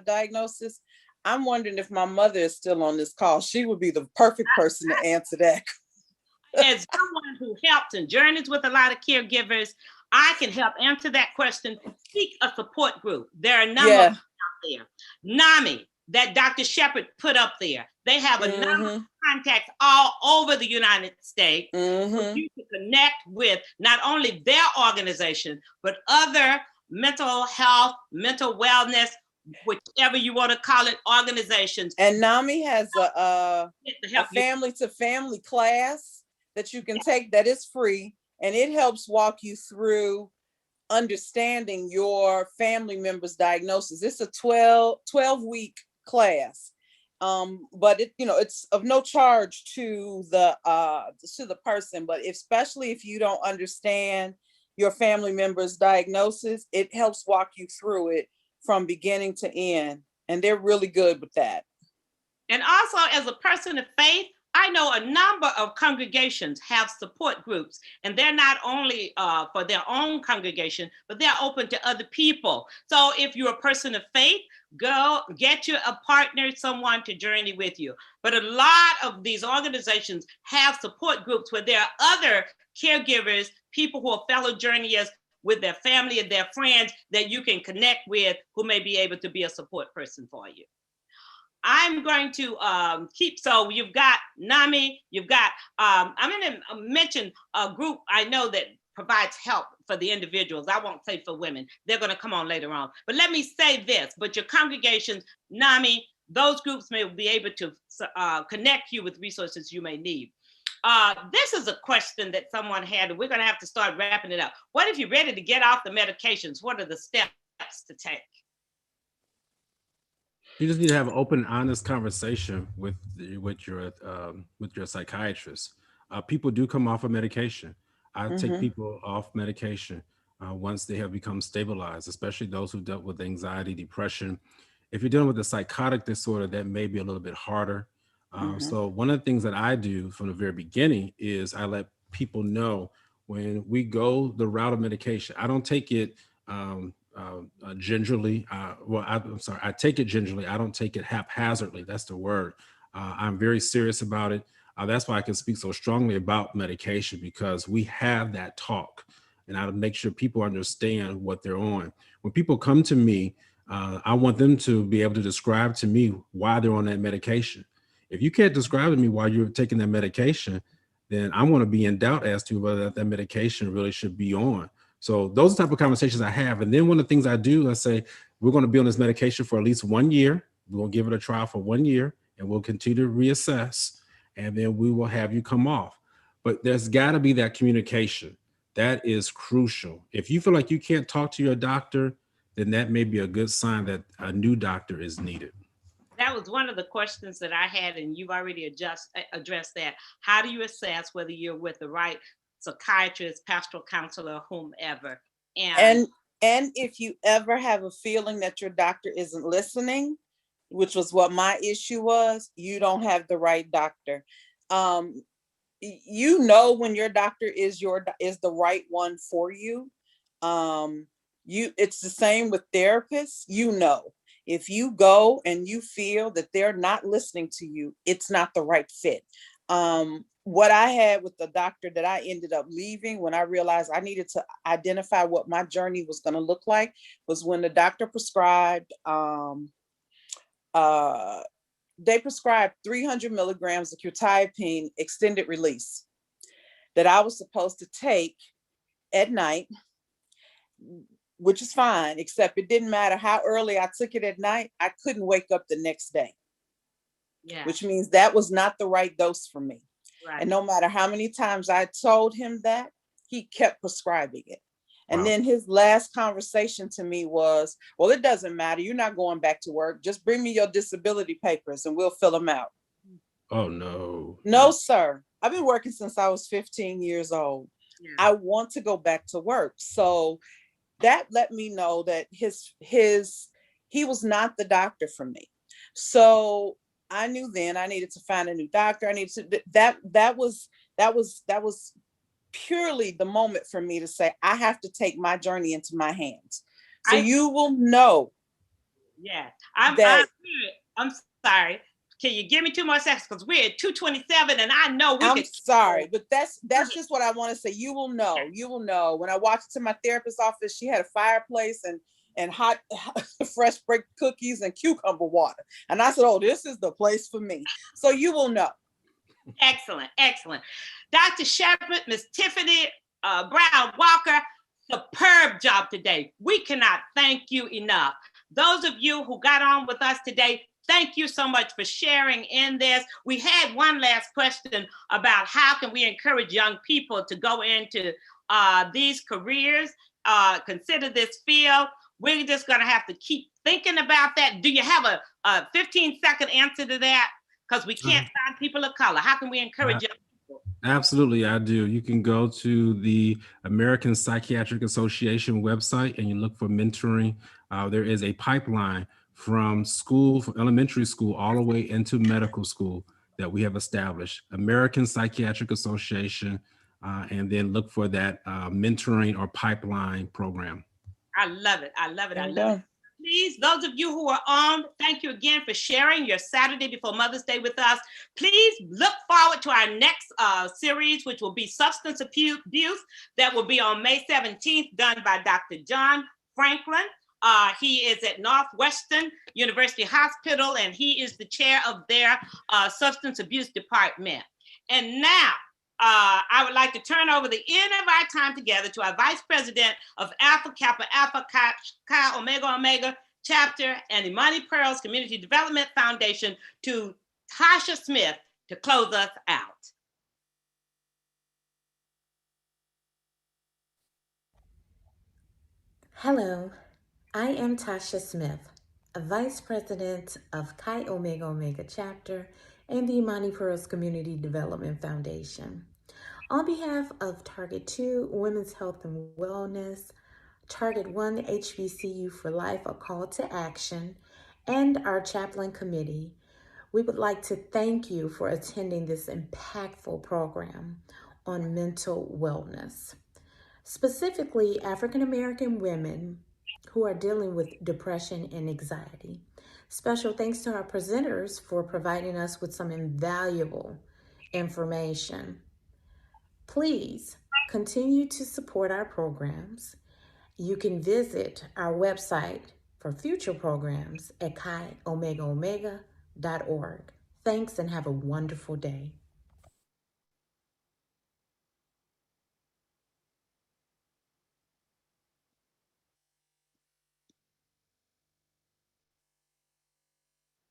diagnosis. I'm wondering if my mother is still on this call. She would be the perfect person to answer that. As someone who helps and journeys with a lot of caregivers, I can help answer that question. Seek a support group. There are a number of them out there. NAMI, that Dr. Shepherd put up there. They have a number of contacts all over the United States for you to connect with not only their organization, but other mental health, mental wellness, whichever you want to call it, organizations. And NAMI has a family-to-family class that you can take that is free, and it helps walk you through understanding your family member's diagnosis. It's a 12-week class, but it's of no charge to the person. But especially if you don't understand your family member's diagnosis, it helps walk you through it from beginning to end, and they're really good with that. And also, as a person of faith, I know a number of congregations have support groups, and they're not only for their own congregation, but they're open to other people. So if you're a person of faith, go get you a partner, someone to journey with you. But a lot of these organizations have support groups where there are other caregivers, people who are fellow journeyers with their family and their friends that you can connect with, who may be able to be a support person for you. I'm going to keep, so you've got NAMI, you've got, I'm going to mention a group I know that provides help for the individuals. I won't say for women. They're going to come on later on. But let me say this, but your congregations, NAMI, those groups may be able to connect you with resources you may need. This is a question that someone had, and we're going to have to start wrapping it up. What if you're ready to get off the medications? What are the steps to take? You just need to have an open, honest conversation with your psychiatrist. People do come off of medication. I take people off medication once they have become stabilized, especially those who dealt with anxiety, depression. If you're dealing with a psychotic disorder, that may be a little bit harder. So one of the things that I do from the very beginning is I let people know when we go the route of medication. I don't take it gingerly. I'm sorry, I take it gingerly. I don't take it haphazardly. That's the word. I'm very serious about it. That's why I can speak so strongly about medication, because we have that talk, and I make sure people understand what they're on. When people come to me, I want them to be able to describe to me why they're on that medication. If you can't describe to me why you're taking that medication, then I want to be in doubt as to whether that medication really should be on. So those are the type of conversations I have. And then one of the things I do, I say, we're going to be on this medication for at least 1 year. We're going to give it a trial for 1 year, and we'll continue to reassess, and then we will have you come off. But there's got to be that communication. That is crucial. If you feel like you can't talk to your doctor, then that may be a good sign that a new doctor is needed. That was one of the questions that I had, and you've already addressed that. How do you assess whether you're with the right psychiatrist, pastoral counselor, whomever? And if you ever have a feeling that your doctor isn't listening, which was what my issue was, you don't have the right doctor. You know when your doctor is the right one for you. It's the same with therapists. You know, if you go and you feel that they're not listening to you, it's not the right fit. What I had with the doctor that I ended up leaving when I realized I needed to identify what my journey was going to look like was when the doctor prescribed, they prescribed 300 milligrams of quetiapine extended release that I was supposed to take at night, which is fine, except it didn't matter how early I took it at night, I couldn't wake up the next day. Yeah. Which means that was not the right dose for me. Right. And no matter how many times I told him that, he kept prescribing it. And then his last conversation to me was, well, it doesn't matter. You're not going back to work. Just bring me your disability papers and we'll fill them out. Oh, no. No, sir. I've been working since I was 15 years old. Yeah. I want to go back to work. So that let me know that he was not the doctor for me. So I knew then I needed to find a new doctor. I needed to, that was purely the moment for me to say, I have to take my journey into my hands. So you will know. Yeah. I'm sorry. Can you give me 2 more seconds? Because we're at 2:27 and I know I'm sorry, but that's just what I want to say. You will know. You will know. When I walked to my therapist's office, she had a fireplace and hot fresh baked cookies and cucumber water. And I said, oh, this is the place for me. So you will know. Excellent, excellent. Dr. Shepherd, Ms. Tiffany Brown Walker, superb job today. We cannot thank you enough. Those of you who got on with us today, thank you so much for sharing in this. We had one last question about how can we encourage young people to go into these careers, consider this field. We're just going to have to keep thinking about that. Do you have a 15-second answer to that? Because we can't find people of color. How can we encourage young people? Absolutely, I do. You can go to the American Psychiatric Association website and you look for mentoring. There is a pipeline from elementary school, all the way into medical school that we have established. American Psychiatric Association, and then look for that mentoring or pipeline program. I love it. I love it. I love it. Please, those of you who are on, thank you again for sharing your Saturday before Mother's Day with us. Please look forward to our next series, which will be substance abuse. That will be on May 17th, done by Dr. John Franklin. He is at Northwestern University Hospital, and he is the chair of their substance abuse department. And now, I would like to turn over the end of our time together to our Vice President of Alpha Kappa Alpha Chi Omega Omega Chapter and Imani Pearls Community Development Foundation, to Tasha Smith, to close us out. Hello, I am Tasha Smith, a Vice President of Chi Omega Omega Chapter and the Imani Pearls Community Development Foundation. On behalf of Target 2, Women's Health and Wellness, Target 1, HBCU for Life, A Call to Action, and our Chaplain Committee, we would like to thank you for attending this impactful program on mental wellness. Specifically, African American women who are dealing with depression and anxiety. Special thanks to our presenters for providing us with some invaluable information. Please continue to support our programs. You can visit our website for future programs at chiomegaomega.org. Thanks and have a wonderful day.